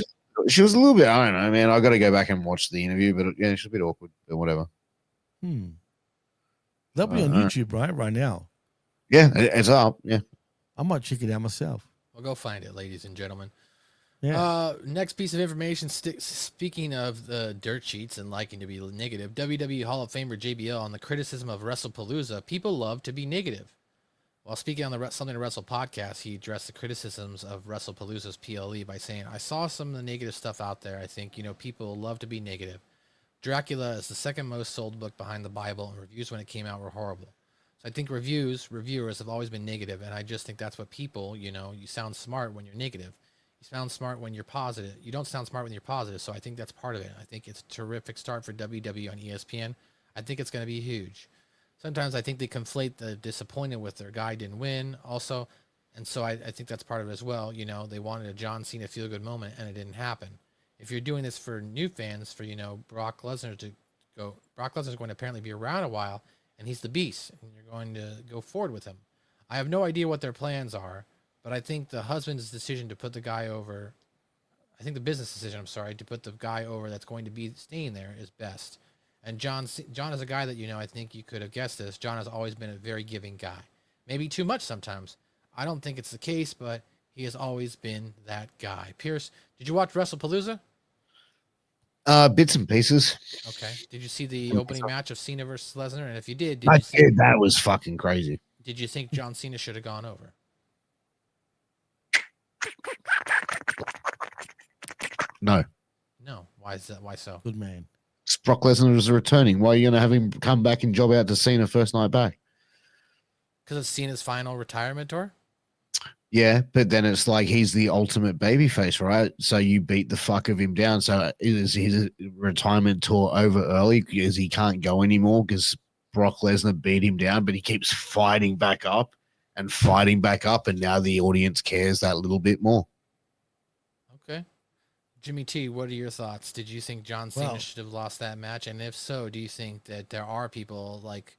she was a little bit. I don't know, man. I got to go back and watch the interview, but yeah, she's a bit awkward, but whatever. That'll be on YouTube, right now. Yeah, it's up. Yeah, I might check it out myself. Well, go find it, ladies and gentlemen. Yeah. Next piece of information. Speaking of the dirt sheets and liking to be negative, WWE Hall of Famer JBL on the criticism of WrestlePalooza. People love to be negative. While speaking on the Something to Wrestle podcast, he addressed the criticisms of WrestlePalooza's PLE by saying, "I saw some of the negative stuff out there. I think people love to be negative. Dracula is the second most sold book behind the Bible, and reviews when it came out were horrible. So I think reviewers have always been negative, and I just think that's what people, you sound smart when you're negative. You sound smart when you're positive. You don't sound smart when you're positive, so I think that's part of it. I think it's a terrific start for WWE on ESPN. I think it's going to be huge. Sometimes I think they conflate the disappointed with their guy didn't win also, and so I think that's part of it as well. They wanted a John Cena feel-good moment, and it didn't happen. If you're doing this for new fans, for Brock Lesnar to go, Brock Lesnar is going to apparently be around a while, and he's the beast, and you're going to go forward with him. I have no idea what their plans are, but I think the husband's decision to put the guy over, I think the business decision, to put the guy over that's going to be staying there is best. And John is a guy that, I think you could have guessed this. John has always been a very giving guy. Maybe too much sometimes. I don't think it's the case, but he has always been that guy. Pierce, did you watch WrestlePalooza? Bits and pieces. Okay. Did you see the opening match of Cena versus Lesnar? And if you did, That was fucking crazy. did you think John Cena should have gone over? No. No. Why is that? Why so? Good man. Brock Lesnar is returning. Why are you going to have him come back and job out to Cena first night back? Because it's Cena's final retirement tour? Yeah, but then it's like he's the ultimate babyface, right? So you beat the fuck of him down. So is his retirement tour over early because he can't go anymore because Brock Lesnar beat him down, but he keeps fighting back up, and now the audience cares that little bit more. Okay. Jimmy T, what are your thoughts? Did you think John Cena should have lost that match? And if so, do you think that there are people like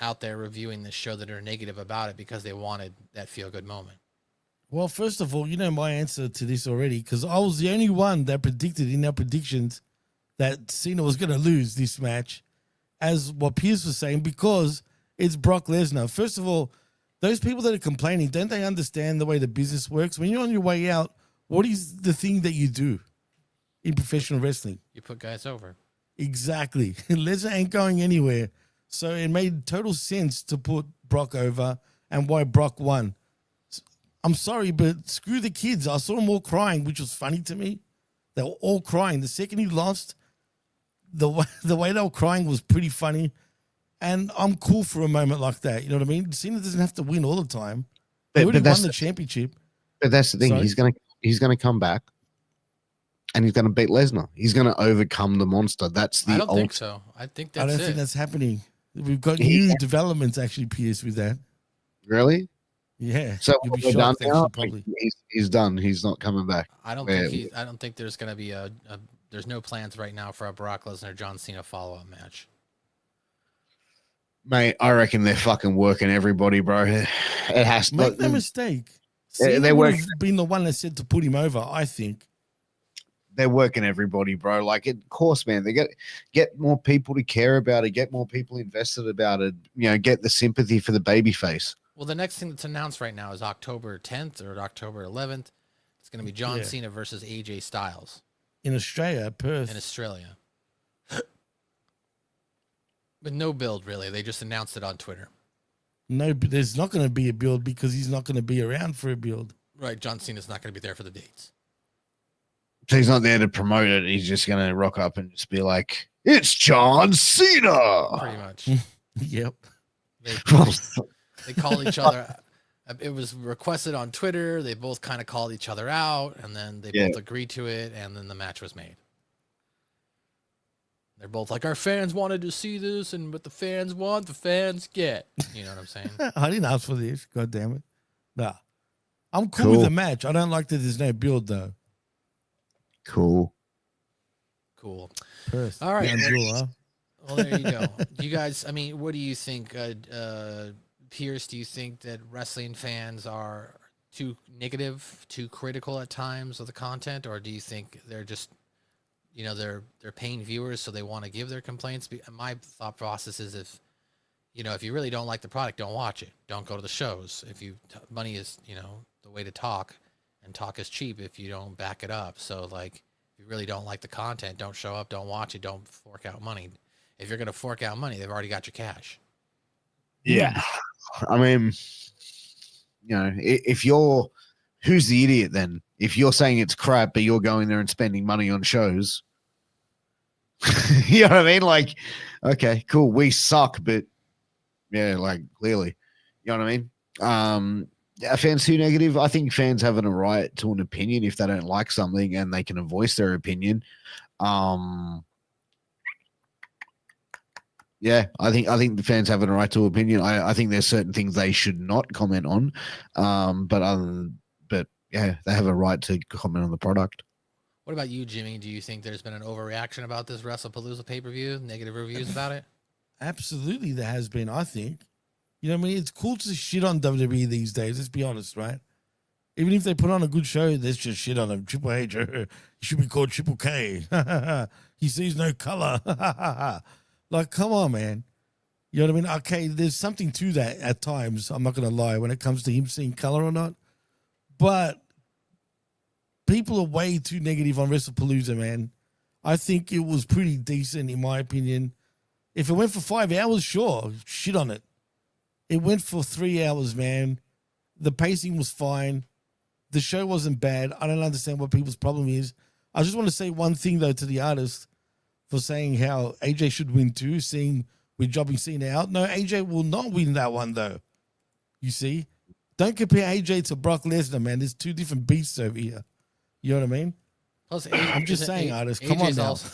out there reviewing this show that are negative about it because they wanted that feel-good moment? Well, first of all, you know my answer to this already because I was the only one that predicted in our predictions that Cena was going to lose this match, as what Pierce was saying, because it's Brock Lesnar. First of all, those people that are complaining, don't they understand the way the business works? When you're on your way out, what is the thing that you do in professional wrestling? You put guys over. Exactly. Lesnar ain't going anywhere. So it made total sense to put Brock over and why Brock won. I'm sorry, but screw the kids. I saw them all crying, which was funny to me. They were all crying. The second he lost, the way they were crying was pretty funny. And I'm cool for a moment like that. You know what I mean? Cena doesn't have to win all the time. He already won the championship. But that's the thing. Sorry? He's gonna come back, and he's gonna beat Lesnar. He's gonna overcome the monster. That's the. I don't think so. I think that's I don't think that's happening. We've got new developments actually, Pierce, with that. Really? Yeah. So you'll be we're done shocked, now? probably. He's done. He's not coming back. I don't think there's going to be there's no plans right now for a Brock Lesnar John Cena follow-up match. Mate, I reckon they're fucking working everybody, bro. It has to. Make no mistake. Cena would have been the one that said to put him over, I think. They're working everybody, bro. Like, of course, man. They get more people to care about it, get more people invested about it. You know, get the sympathy for the babyface. Well, the next thing that's announced right now is October 10th or October 11th. It's going to be John Cena versus AJ Styles. In Australia, Perth. In Australia. With no build, really. They just announced it on Twitter. No, but there's not going to be a build because he's not going to be around for a build. Right. John Cena's not going to be there for the dates. So he's not there to promote it. He's just going to rock up and just be like, it's John Cena. Pretty much. Yep. They call each other. It was requested on Twitter. They both kind of called each other out, and then they both agreed to it, and then the match was made. They're both like, our fans wanted to see this, and what the fans want, the fans get. You know what I'm saying? I didn't ask for this. God damn it. Nah. I'm cool with the match. I don't like that there's no build, though. Cool. Perth. All right. Huh? Well, there you go. You guys, I mean, what do you think? Pierce, do you think that wrestling fans are too negative, too critical at times of the content, or do you think they're just, you know, they're paying viewers, so they want to give their complaints? My thought process is if you really don't like the product, don't watch it. Don't go to the shows. Money is, the way to talk, and talk is cheap if you don't back it up. So, like, if you really don't like the content, don't show up, don't watch it, don't fork out money. If you're going to fork out money, they've already got your cash. Yeah. I mean, who's the idiot then? If you're saying it's crap, but you're going there and spending money on shows, you know what I mean? Like, okay, cool. We suck, but yeah, like, clearly, you know what I mean? Are fans too negative? I think fans have a right to an opinion if they don't like something, and they can voice their opinion. Yeah, I think the fans have a right to opinion. I think there's certain things they should not comment on, but yeah, they have a right to comment on the product. What about you, Jimmy? Do you think there's been an overreaction about this WrestlePalooza pay-per-view? Negative reviews about it? Absolutely, there has been. I think. You know what I mean? It's cool to shit on WWE these days. Let's be honest, right? Even if they put on a good show, there's just shit on them. Triple H, he should be called Triple K. He sees no color. Like, come on, man. You know what I mean? Okay, there's something to that at times. I'm not going to lie when it comes to him seeing color or not. But people are way too negative on WrestlePalooza, man. I think it was pretty decent in my opinion. If it went for 5 hours, sure, shit on it. It went for 3 hours, man. The pacing was fine. The show wasn't bad. I don't understand what people's problem is. I just want to say one thing though to the artist for saying how AJ should win too, seeing we're dropping Cena out. No, AJ will not win that one though. You see? Don't compare AJ to Brock Lesnar, man. There's two different beasts over here. You know what I mean? Plus, I'm just saying, artist. Come on now. Also,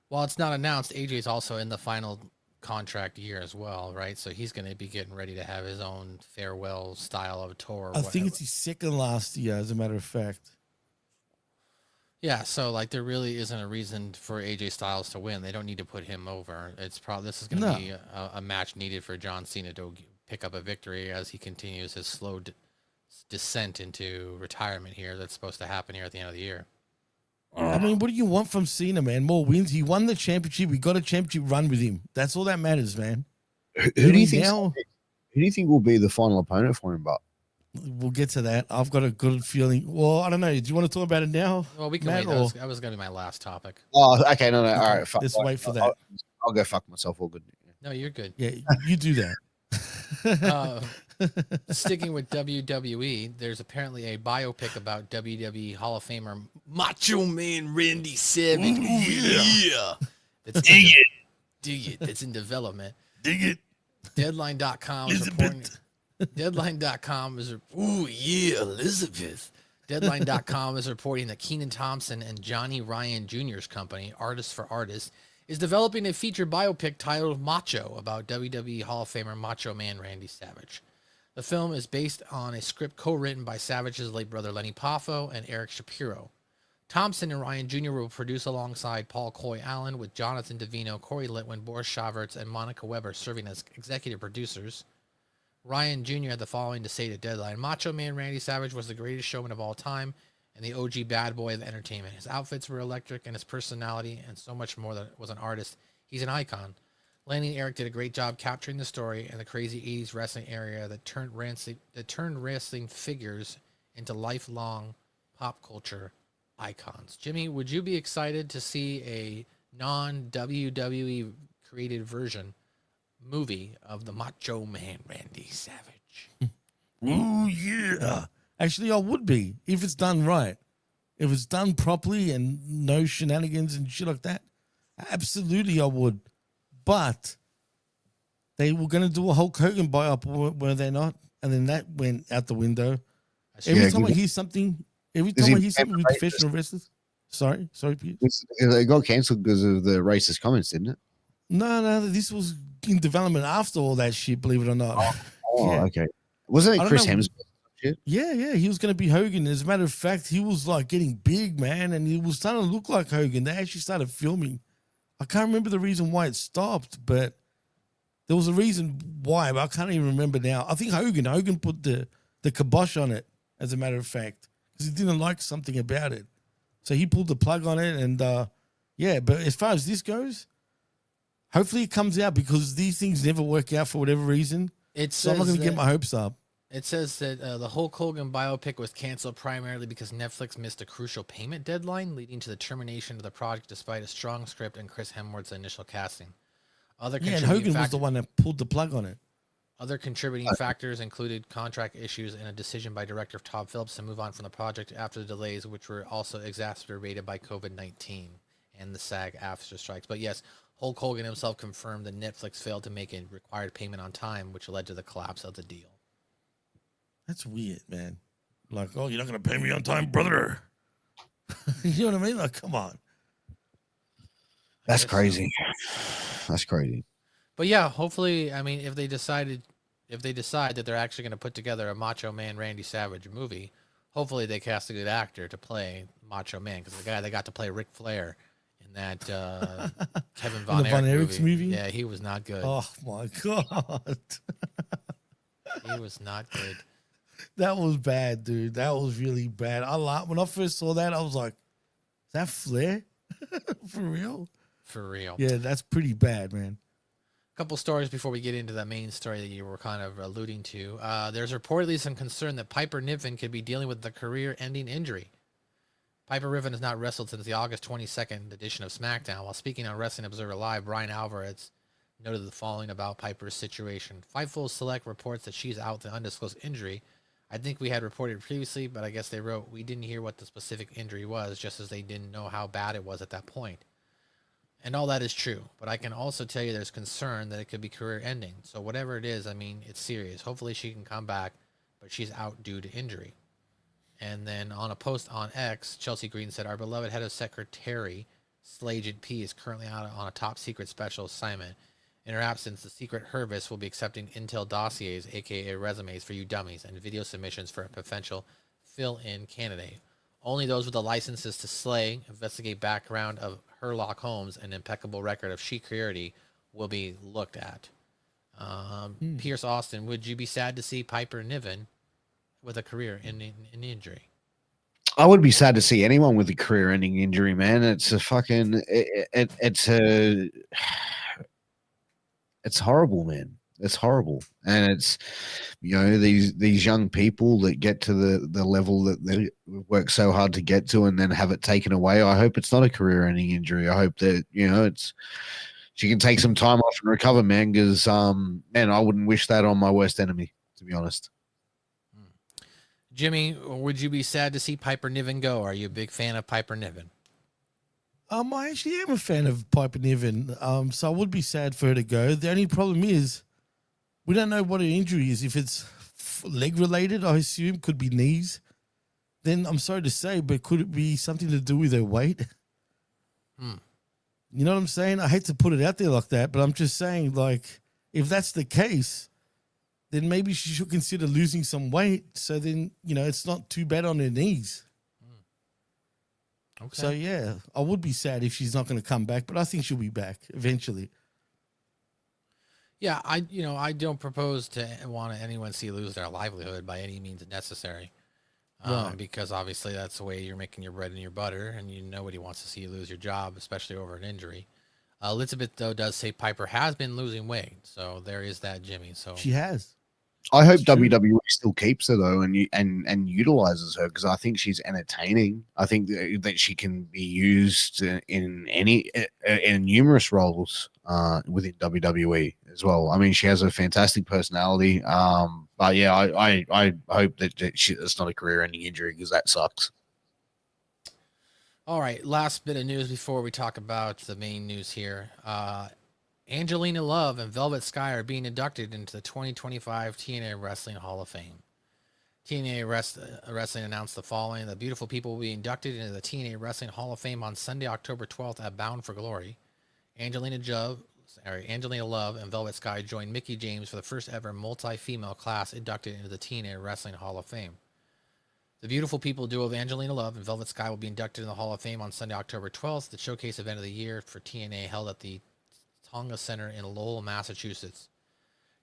while it's not announced, AJ's also in the final contract year as well, right? So he's going to be getting ready to have his own farewell style of tour. I think it's his second last year, as a matter of fact. Yeah, so like there really isn't a reason for AJ Styles to win. They don't need to put him over. It's probably this is going to be a match needed for John Cena to pick up a victory as he continues his slow descent into retirement here. That's supposed to happen here at the end of the year. I mean, what do you want from Cena, man? More wins. He won the championship. We got a championship run with him. That's all that matters, man. Who do you think? Who do you think will be the final opponent for him? But we'll get to that. I've got a good feeling. Well, I don't know. Do you want to talk about it now? Well, we can Matt, wait. That was going to be my last topic. Oh, okay. No. All right. Let's wait for that. I'll go fuck myself. All good. No, you're good. Yeah, you do that. Sticking with WWE, there's apparently a biopic about WWE Hall of Famer Macho Man Randy Savage. Yeah. That's dig it. That's in development. Dig it. Deadline.com is reporting. Deadline.com is Elizabeth. Deadline.com is reporting that Kenan Thompson and Johnny Ryan Jr.'s company, Artists for Artists, is developing a feature biopic titled Macho about WWE Hall of Famer Macho Man Randy Savage. The film is based on a script co-written by Savage's late brother Lenny Poffo and Eric Shapiro. Thompson and Ryan Jr. will produce alongside Paul Coy Allen, with Jonathan Davino, Corey Litwin, Boris Shavertz, and Monica Weber serving as executive producers. Ryan Jr. had the following to say to Deadline: Macho Man Randy Savage was the greatest showman of all time and the OG bad boy of entertainment. His outfits were electric, and his personality, and so much more that was an artist. He's an icon. Lanny and Eric did a great job capturing the story and the crazy 80s wrestling area that turned wrestling figures into lifelong pop culture icons. Jimmy, would you be excited to see a non-WWE created version movie of the Macho Man Randy Savage? Oh, yeah. Actually, I would be, if it's done right. If it's done properly and no shenanigans and shit like that, absolutely I would. But they were going to do a Hulk Hogan buy-up, were they not? And then that went out the window. Every time I hear something with professional wrestlers. Sorry, Pete. It got cancelled because of the racist comments, didn't it? No, this was in development after all that shit, believe it or not. Oh, okay. Wasn't it Chris Hemsworth? Yeah, he was going to be Hogan. As a matter of fact, he was like getting big, man, and he was starting to look like Hogan. They actually started filming. I can't remember the reason why it stopped, but there was a reason why, but I can't even remember now. I think Hogan put the kibosh on it, as a matter of fact, because he didn't like something about it. So he pulled the plug on it, and but as far as this goes, hopefully it comes out, because these things never work out for whatever reason. So I'm not going to get my hopes up. It says that the Hulk Hogan biopic was canceled primarily because Netflix missed a crucial payment deadline, leading to the termination of the project despite a strong script and Chris Hemsworth's initial casting. And Hogan was the one that pulled the plug on it. Other contributing factors included contract issues and a decision by director Todd Phillips to move on from the project after the delays, which were also exacerbated by COVID-19 and the SAG-AFTRA strikes. But yes, Hulk Hogan himself confirmed that Netflix failed to make a required payment on time, which led to the collapse of the deal. That's weird, man. Like, oh, you're not going to pay me on time, brother. You know what I mean? Like, come on. That's crazy. That's crazy. But yeah, hopefully, I mean, if they decide that they're actually going to put together a Macho Man Randy Savage movie, hopefully they cast a good actor to play Macho Man, because the guy that got to play Ric Flair in that Kevin Von Erich movie, yeah, he was not good. Oh my God. He was not good. That was bad, dude. That was really bad. When I first saw that, I was like, is that Flair? For real? For real. Yeah, that's pretty bad, man. A couple stories before we get into the main story that you were kind of alluding to. There's reportedly some concern that Piper Niven could be dealing with a career-ending injury. Piper Niven has not wrestled since the August 22nd edition of SmackDown. While speaking on Wrestling Observer Live, Brian Alvarez noted the following about Piper's situation. Fightful Select reports that she's out with an undisclosed injury. I think we had reported previously, but I guess they wrote, we didn't hear what the specific injury was, just as they didn't know how bad it was at that point. And all that is true, but I can also tell you there's concern that it could be career ending. So whatever it is, I mean, it's serious. Hopefully she can come back, but she's out due to injury. And then on a post on X, Chelsea Green said, our beloved head of secretary, Slagent P, is currently out on a top secret special assignment. In her absence, the secret Hervis will be accepting intel dossiers, aka resumes for you dummies, and video submissions for a potential fill-in candidate. Only those with the licenses to slay, investigate background of Herlock Holmes, and impeccable record of security will be looked at. Pierce Austin, would you be sad to see Piper Niven with a career in injury? I would be sad to see anyone with a career-ending injury, man. It's a fucking, it's horrible, man. It's horrible, and it's, you know, these young people that get to the level that they work so hard to get to, and then have it taken away. I hope it's not a career-ending injury. I hope that, you know, she can take some time off and recover, man. Because man, I wouldn't wish that on my worst enemy, to be honest. Jimmy, would you be sad to see Piper Niven go? Are you a big fan of Piper Niven? I actually am a fan of Piper Niven. So I would be sad for her to go. The only problem is we don't know what her injury is. If it's leg related, I assume could be knees. Then I'm sorry to say, but could it be something to do with her weight? You know what I'm saying? I hate to put it out there like that, but I'm just saying, like, if that's the case, then maybe she should consider losing some weight. So then, you know, it's not too bad on her knees. Okay. So yeah, I would be sad if she's not going to come back, but I think she'll be back eventually. Yeah, I don't propose to want anyone see lose their livelihood by any means necessary. Right. Because obviously that's the way you're making your bread and your butter, and nobody wants to see you lose your job, especially over an injury. Elizabeth, though, does say Piper has been losing weight, so there is that, Jimmy. So She has. I hope It's true. WWE still keeps her though, and utilizes her, because I think she's entertaining. I think that she can be used in numerous roles within WWE as well. I mean, she has a fantastic personality. But yeah, I hope that it's not a career-ending injury, because that sucks. all right, last bit of news before we talk about the main news here. Angelina Love and Velvet Sky are being inducted into the 2025 TNA Wrestling Hall of Fame. TNA Wrestling announced the following. The beautiful people will be inducted into the TNA Wrestling Hall of Fame on Sunday, October 12th at Bound for Glory. Angelina Love and Velvet Sky joined Mickie James for the first ever multi-female class inducted into the TNA Wrestling Hall of Fame. The beautiful people duo of Angelina Love and Velvet Sky will be inducted in the Hall of Fame on Sunday, October 12th, the showcase event of the year for TNA held at the Tonga Center in Lowell, Massachusetts.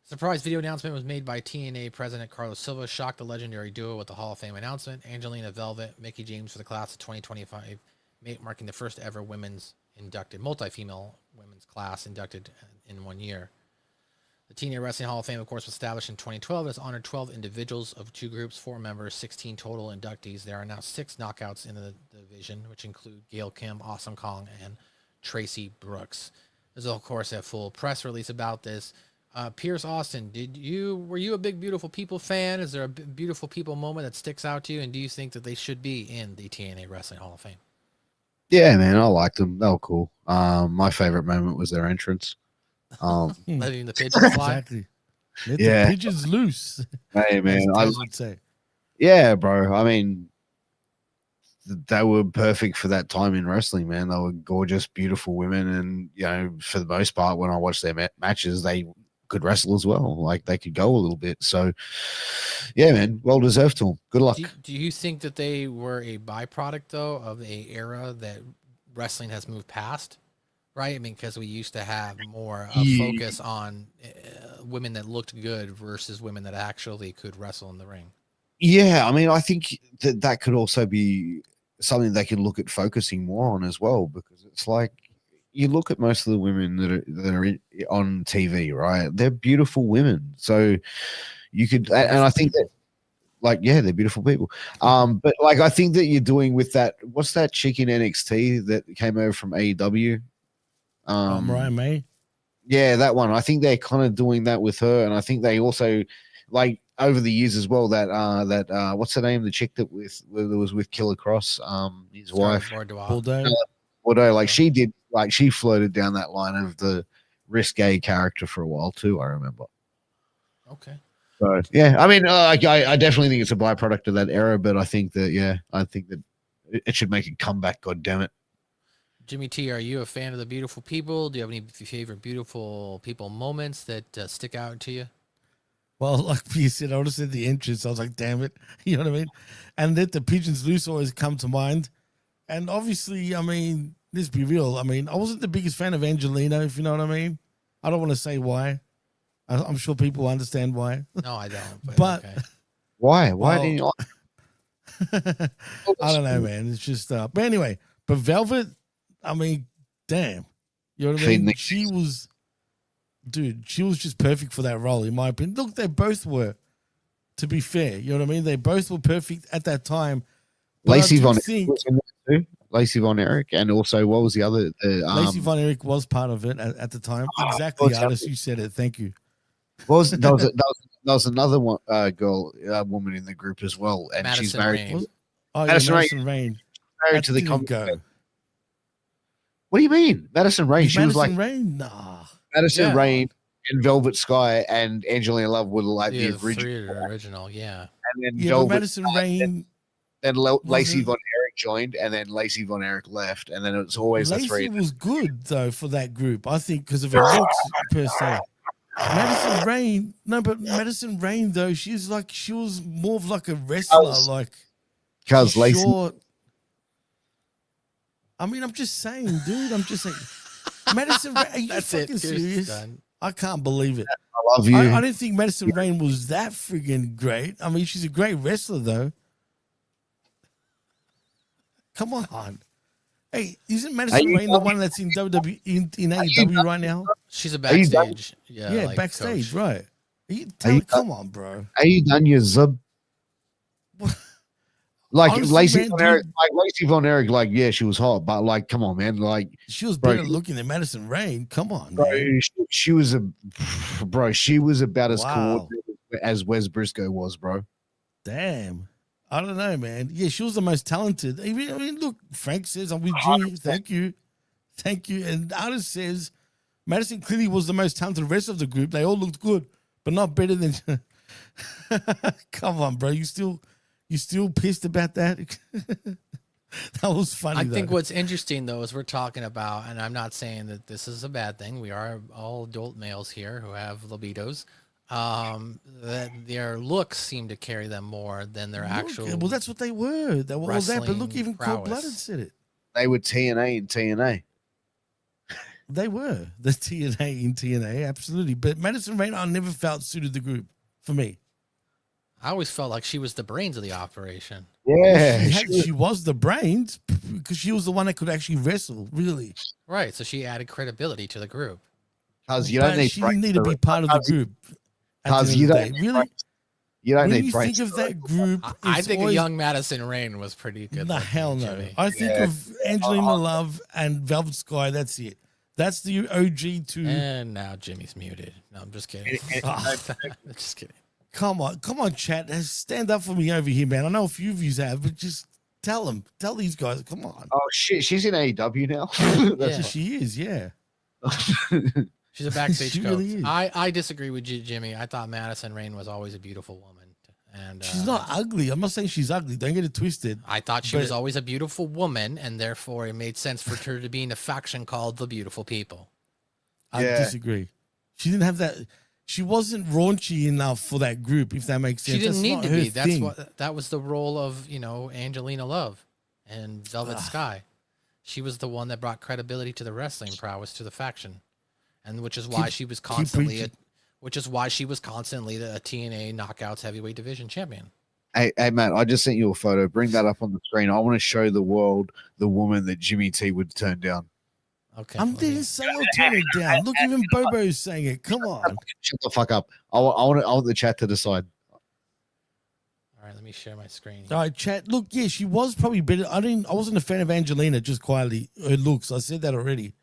A surprise video announcement was made by TNA President Carlos Silva, shocked the legendary duo with the Hall of Fame announcement. Angelina Velvet, Mickie James for the class of 2025, marking the first ever multi-female women's class inducted in 1 year. The TNA Wrestling Hall of Fame, of course, was established in 2012. It has honored 12 individuals of 2 groups, 4 members, 16 total inductees. There are now 6 knockouts in the division, which include Gail Kim, Awesome Kong, and Tracy Brooks. There's, of course, a full press release about this. Pierce Austin, were you a big Beautiful People fan? Is there a Beautiful People moment that sticks out to you? And do you think that they should be in the TNA Wrestling Hall of Fame? Yeah, man, I liked them. They were cool. My favorite moment was their entrance. Letting the pigeons fly. Exactly. Let Yeah. the pigeons loose. Hey, As man, Taz would say. yeah, bro. I mean, they were perfect for that time in wrestling, man. They were gorgeous, beautiful women, and you know, for the most part, when I watched their matches, they could wrestle as well. Like, they could go a little bit. So, yeah, man, well deserved to them. Good luck. Do you think that they were a byproduct, though, of a era that wrestling has moved past? Right? I mean, because we used to have more focus on women that looked good versus women that actually could wrestle in the ring. Yeah, I mean, I think that could also be something they could look at focusing more on as well, because it's like, you look at most of the women that are on TV, right? They're beautiful women. So you could, and I think that like, yeah, they're beautiful people. But like, I think that you're doing with that. What's that chick in NXT that came over from AEW? Mariah May. Yeah, that one. I think they're kind of doing that with her, and I think they also, like, over the years as well. That what's her name? The chick that was with Killer Cross, his wife, Bordeaux. Bordeaux. Like, she did, like, she floated down that line of the risque character for a while too. I remember. Okay. So yeah, I mean, I definitely think it's a byproduct of that era, but I think that it should make a comeback. God damn it. Jimmy T, are you a fan of the beautiful people? Do you have any favorite beautiful people moments that stick out to you? Well, like you said, I would have said the entrance. I was like, damn it. You know what I mean? And that the pigeons loose always come to mind. And obviously, I mean, let's be real. I mean, I wasn't the biggest fan of Angelina, if you know what I mean. I don't want to say why. I'm sure people understand why. No, I don't. But okay. Why? Why do you? I don't know, man. It's just. But anyway, but Velvet, I mean, damn. You know what I mean? She was just perfect for that role, in my opinion. Look, they both were. To be fair, you know what I mean? They both were perfect at that time. Lacey Von Erich was in there too. Lacey Von Erich, and also what was the other? Lacey Von Erich was part of it at the time. Exactly, Artis, you said it. Thank you. That was another one woman in the group as well, and Madison she's married. Rain. Madison Rain. Married to the Go. What do you mean, Madison Rain? She was like Rain. Nah. Madison Rain and Velvet Sky and Angelina Love were like the original, yeah. And then Madison Rain. Then Lacey Von Erich joined, and then Lacey Von Erich left, and then it was always the three. Lacey was good though for that group, I think, because of her looks per se. Madison Rain though, she was more of like a wrestler, because Lacey. I mean, I'm just saying, dude. I'm just saying. Madison Rain, are you fucking serious? I can't believe it. I love you. I didn't think Madison Rain was that friggin' great. I mean, she's a great wrestler though. Come on. Hey, isn't Madison Rain the one that's in WWE in AEW right now? She's a backstage. Yeah, like backstage, coach. Right. Come on, bro. Are you done your zub? Like honestly, Lacey Von Erich, like, yeah, she was hot, but like, come on, man, like she was better looking than Madison Rain. Come on, bro. Man. She was about as coordinated as Wes Briscoe was, bro. Damn. I don't know, man. Yeah, she was the most talented. I mean, look, Frank says I'm with Jimmy. Thank you. And Artis says Madison clearly was the most talented. The rest of the group, they all looked good, but not better than. Come on, bro. You still pissed about that? That was funny. I think what's interesting though is we're talking about, and I'm not saying that this is a bad thing. We are all adult males here who have libidos. That their looks seem to carry them more than their actual. Well, that's what they were. They were all that. But look, even Cold Blooded said it. They were TNA and TNA. They were the TNA in TNA, absolutely. But Madison Rain, I never felt suited the group for me. I always felt like she was the brains of the operation. Yeah, she was the brains because she was the one that could actually wrestle, really. Right, so she added credibility to the group. Because you don't need. She didn't need to be part of the group. Because you don't really. You don't when need. You think of that group. I think a young Madison Rain was pretty good. The hell no. Jimmy. I think of Angelina Love and Velvet Sky. That's it. That's the OG to. And now Jimmy's muted. No, I'm just kidding. Just kidding. Come on, chat. Stand up for me over here, man. I know a few of you have, but just tell these guys. Come on. Oh shit, she's in AEW now. Yeah, she is. Yeah. She's a backstage she coach. Really is. I disagree with you, Jimmy. I thought Madison Rain was always a beautiful woman, and she's not ugly. I'm not saying she's ugly. Don't get it twisted. I thought she was always a beautiful woman, and therefore it made sense for her to be in a faction called the Beautiful People. I disagree. She didn't have that. She wasn't raunchy enough for that group, if that makes sense. She didn't need to be. Thing. That was the role of, Angelina Love and Velvet Sky. She was the one that brought credibility to the wrestling prowess to the faction. And which is why she was constantly a TNA Knockouts heavyweight division champion. Hey, Matt, I just sent you a photo. Bring that up on the screen. I want to show the world the woman that Jimmy T would turn down. Okay. I didn't say I'll turn it down. Look, even Bobo's saying it. Come on. Shut the fuck up. I want the chat to decide. All right, let me share my screen. All right, chat. Look, yeah, she was probably better. I wasn't a fan of Angelina, just quietly. Her looks, I said that already.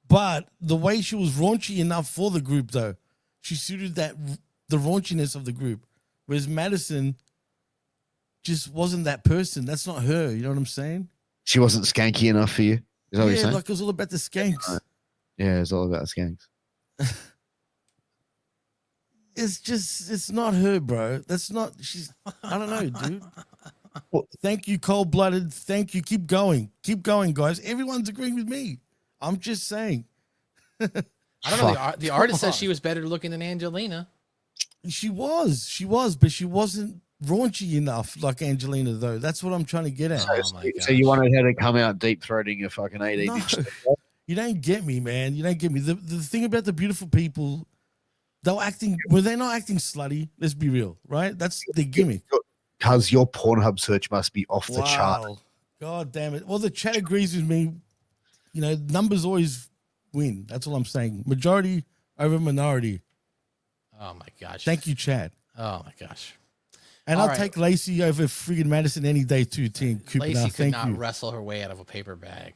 But the way she was raunchy enough for the group, though, she suited the raunchiness of the group. Whereas Madison just wasn't that person. That's not her. You know what I'm saying? She wasn't skanky enough for you. Is that what you're Yeah, saying? like it was all about the skanks. Yeah, it's all about the skanks. It's not her, bro. That's not, I don't know, dude. Well, thank you, Cold Blooded. Thank you. Keep going, guys. Everyone's agreeing with me. I'm just saying. I don't know. The artist says she was better looking than Angelina. She was, but she wasn't raunchy enough like Angelina, though. That's what I'm trying to get at. So you wanted her to come out deep throating a fucking 18-inch. No. You don't get me, man. You don't get me. The thing about the beautiful people, they're not acting slutty. Let's be real, right? That's the gimmick. Because your Pornhub search must be off the chart. God damn it. Well, the chat agrees with me. You know, numbers always win. That's all I'm saying. Majority over minority. Oh my gosh. Thank you, chat. Oh my gosh. And I'll take Lacey over friggin' Madison any day too, Team Cooper. Lacey could not wrestle her way out of a paper bag.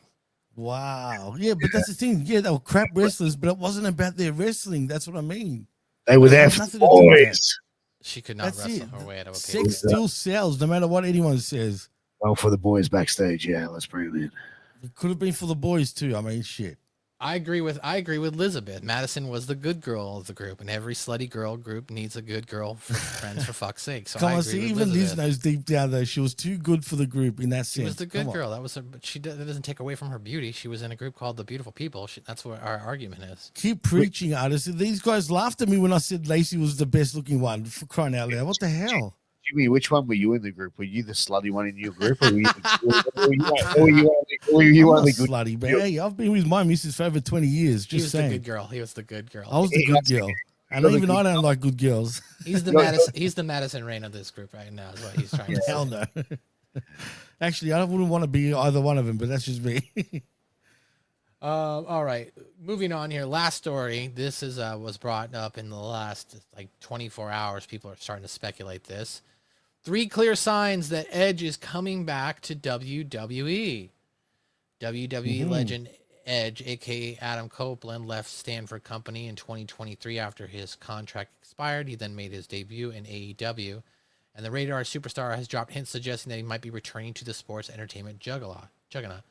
Wow. Yeah, but that's the thing. Yeah, they were crap wrestlers, but it wasn't about their wrestling. That's what I mean. They were there for boys. She could not wrestle her way out of a paper bag. Sex still sells, no matter what anyone says. Well, for the boys backstage, yeah, let's bring them in. It could have been for the boys too. I mean, shit. I agree with Elizabeth. Madison was the good girl of the group, and every slutty girl group needs a good girl for friends, for fuck's sake. So Come I on, agree see, with even Elizabeth. Liz knows deep down though she was too good for the group in that sense. She was the good girl. That was her, but that doesn't take away from her beauty. She was in a group called the Beautiful People. That's what our argument is. Keep preaching, artists. These guys laughed at me when I said Lacey was the best looking one, for crying out loud. What the hell? Jimmy, which one were you in the group? Were you the slutty one in your group, or were you only good? Slutty, but hey, I've been with my missus for over 20 years. Just he was saying. the good girl. He was the good girl. I was the good girl. And even I don't like good girls. He's the Madison Rain of this group right now, is what he's trying to say. Hell no. Actually, I wouldn't want to be either one of them, but that's just me. All right, moving on here. Last story. This is was brought up in the last 24 hours. People are starting to speculate this. 3 clear signs that Edge is coming back to WWE. WWE legend Edge, aka Adam Copeland, left Stanford Company in 2023 after his contract expired. He then made his debut in AEW, and the Radar superstar has dropped hints suggesting that he might be returning to the sports entertainment juggernaut.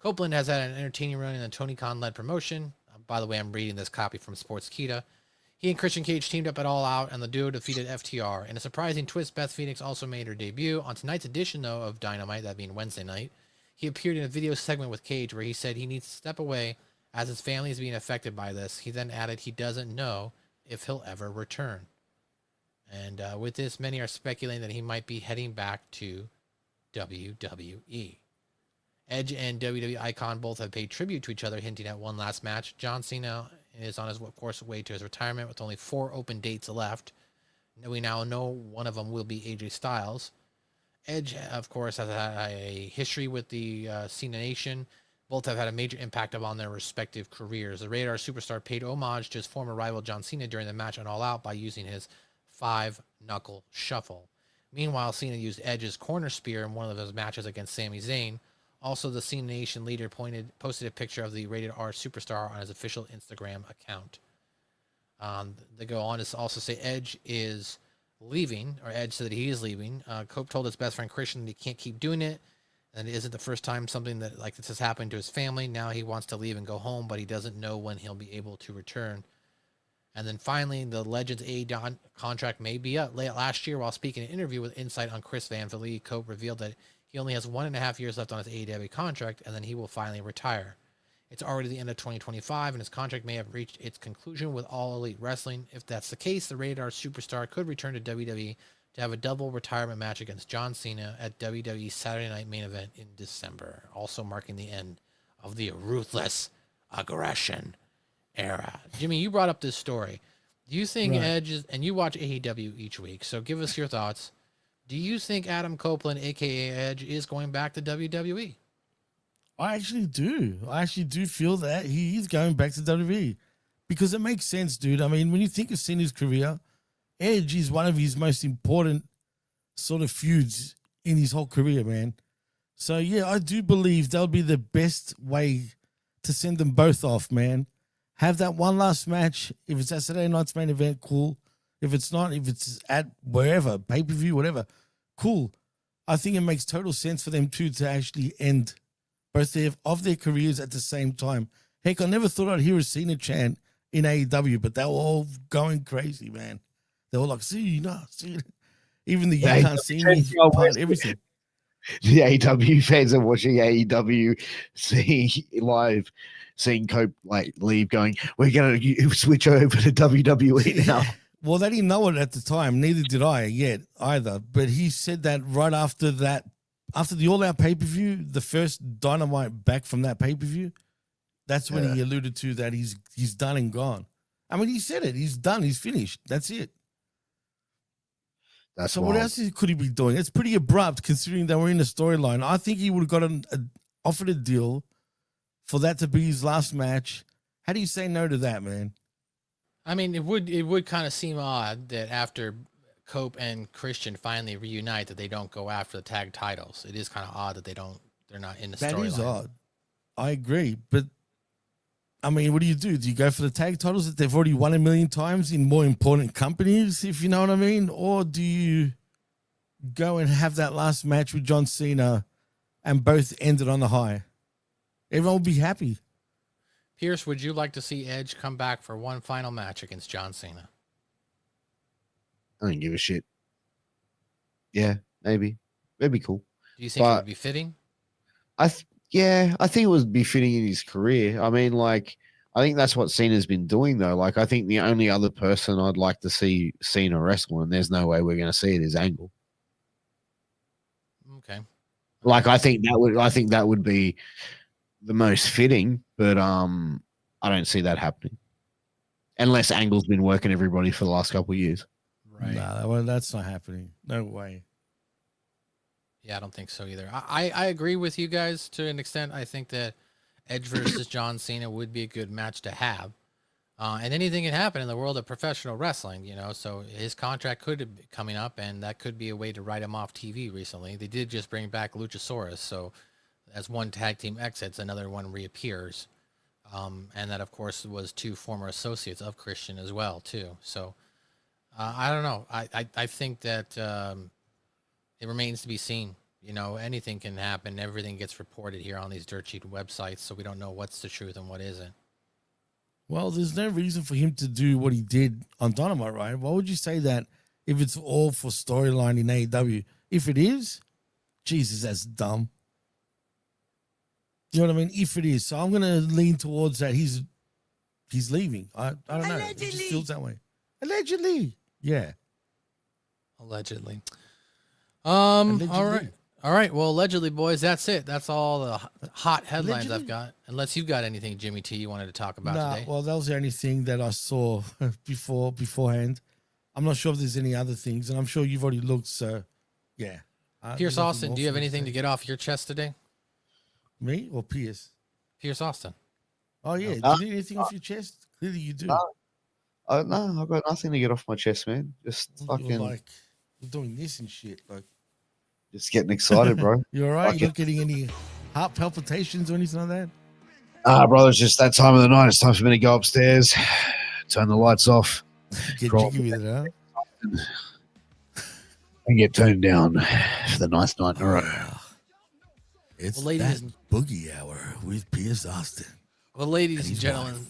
Copeland has had an entertaining run in a Tony Khan-led promotion. By the way, I'm reading this copy from Sportskeeda. He and Christian Cage teamed up at All Out, and the duo defeated FTR. In a surprising twist, Beth Phoenix also made her debut. On tonight's edition, though, of Dynamite, that being Wednesday night, he appeared in a video segment with Cage where he said he needs to step away as his family is being affected by this. He then added he doesn't know if he'll ever return. And with this, many are speculating that he might be heading back to WWE. Edge and WWE Icon both have paid tribute to each other, hinting at one last match. John Cena is on his way to his retirement with only 4 open dates left. We now know one of them will be AJ Styles. Edge, of course, has had a history with the Cena Nation. Both have had a major impact upon their respective careers. The Radar superstar paid homage to his former rival John Cena during the match on All Out by using his 5-knuckle shuffle. Meanwhile, Cena used Edge's corner spear in one of his matches against Sami Zayn. Also, the Cena Nation leader posted a picture of the Rated R superstar on his official Instagram account. They go on to also say Edge is leaving, or Edge said that he is leaving. Cope told his best friend Christian that he can't keep doing it, and it isn't the first time something that like this has happened to his family. Now he wants to leave and go home, but he doesn't know when he'll be able to return. And then finally, the Legends AEW contract may be up. Late last year, while speaking in an interview with Insight on Chris Van Vliet, Cope revealed that he only has 1.5 years left on his AEW contract, and then he will finally retire. It's already the end of 2025, and his contract may have reached its conclusion with All Elite Wrestling. If that's the case, the Radar superstar could return to WWE to have a double retirement match against John Cena at WWE's Saturday Night Main Event in December, also marking the end of the Ruthless Aggression era. Jimmy, you brought up this story. Do you think Edge is, and you watch AEW each week, so give us your thoughts. Do you think Adam Copeland, a.k.a. Edge, is going back to WWE? I actually do. I actually do feel that he is going back to WWE because it makes sense, dude. I mean, when you think of Cena's career, Edge is one of his most important sort of feuds in his whole career, man. So yeah, I do believe that would be the best way to send them both off, man. Have that one last match. If it's at Saturday night's main event, cool. If it's not, if it's at wherever, pay-per-view, whatever, cool. I think it makes total sense for them two to actually end both of their careers at the same time. Heck, I never thought I'd hear a Cena chant in AEW, but they were all going crazy, man. They were like, Cena, Cena. Even the You Can't See Me part, everything. The AEW fans are watching AEW, seeing live, seeing Cope like leave, going, "We're gonna switch over to WWE now." Well, they didn't know it at the time. Neither did I yet either. But he said that right after that, after the All Out pay-per-view, the first Dynamite back from that pay-per-view, that's when he alluded to that he's done and gone. I mean, he said it. He's done. He's finished. That's it. That's so wild. what else could he be doing? It's pretty abrupt considering they were in a storyline. I think he would have gotten offered a deal for that to be his last match. How do you say no to that, man? I mean, it would kind of seem odd that after Cope and Christian finally reunite that they don't go after the tag titles. It is kind of odd that they're not in the storyline. That is odd. I agree, but I mean, what do? Do you go for the tag titles that they've already won 1 million times in more important companies, if you know what I mean? Or do you go and have that last match with John Cena and both end it on the high? Everyone will be happy. Pierce, would you like to see Edge come back for one final match against John Cena? I don't give a shit. Yeah, maybe. That'd be cool. Do you think it would be fitting? Yeah, I think it would be fitting in his career. I mean, like, I think that's what Cena's been doing, though. Like, I think the only other person I'd like to see Cena wrestle, and there's no way we're going to see it, is Angle. Okay. Like, I think that would be the most fitting, but I don't see that happening unless Angle's been working everybody for the last couple of years. Right. No, that's not happening. No way. Yeah, I don't think so either. I agree with you guys to an extent. I think that Edge versus John Cena would be a good match to have. And anything can happen in the world of professional wrestling, you know. So his contract could be coming up, and that could be a way to write him off TV recently. They did just bring back Luchasaurus, so as one tag team exits, another one reappears. And that, of course, was 2 former associates of Christian as well, too. So I don't know. I think that it remains to be seen. You know, anything can happen. Everything gets reported here on these dirt sheet websites, so we don't know what's the truth and what isn't. Well, there's no reason for him to do what he did on Dynamite, right? Why would you say that if it's all for storyline in AEW? If it is, Jesus, that's dumb. You know what I mean? If it is. So I'm going to lean towards that he's leaving. I don't know. It just feels that way. Allegedly. Yeah. Allegedly. Allegedly. All right. Well, allegedly, boys, that's it. That's all the hot headlines Allegedly? I've got. Unless you've got anything, Jimmy T, you wanted to talk about today. Well, that was the only thing that I saw beforehand. I'm not sure if there's any other things, and I'm sure you've already looked, so yeah. Pierce Austin, do you have anything to get off your chest today? Me or Pierce? Pierce Austin. Oh, yeah. Do you need anything off your chest? Clearly you do. No, I've got nothing to get off my chest, man. Just You're fucking like, you're doing this and shit. Like, just getting excited, bro. you all right? Fuck You're it. not getting any heart palpitations or anything like that? Brother, it's just that time of the night. It's time for me to go upstairs, turn the lights off, Get Crawl. jiggy with it, huh? and get turned down for the ninth night in a row. It's Well, ladies that boogie hour with Pierce Austin. Well, ladies and his gentlemen,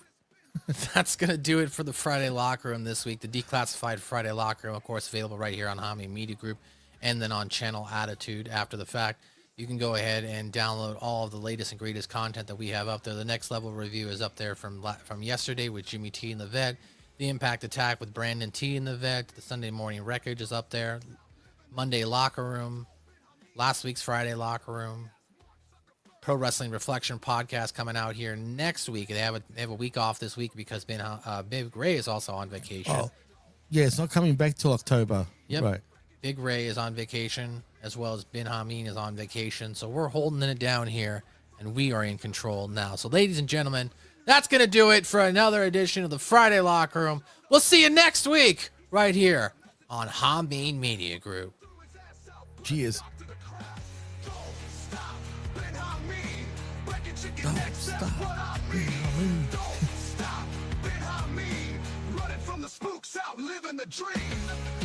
that's going to do it for the Friday Locker Room this week. The Declassified Friday Locker Room, of course, available right here on Hami Media Group and then on Channel Attitude after the fact. You can go ahead and download all of the latest and greatest content that we have up there. The Next Level Review is up there from yesterday with Jimmy T and the Vet. The Impact Attack with Brandon T and the Vet. The Sunday Morning Wreckage is up there. Monday Locker Room. Last week's Friday Locker Room. Pro Wrestling Reflection podcast coming out here next week. They have a week off this week because Big Ray is also on vacation. Oh, yeah, it's not coming back till October. Yep. Right. Big Ray is on vacation, as well as Bin Hameen is on vacation. So we're holding it down here, and we are in control now. So, ladies and gentlemen, that's going to do it for another edition of the Friday Locker Room. We'll see you next week right here on Hameen Media Group. Cheers. Don't stop. Running from the spooks out, living the dream.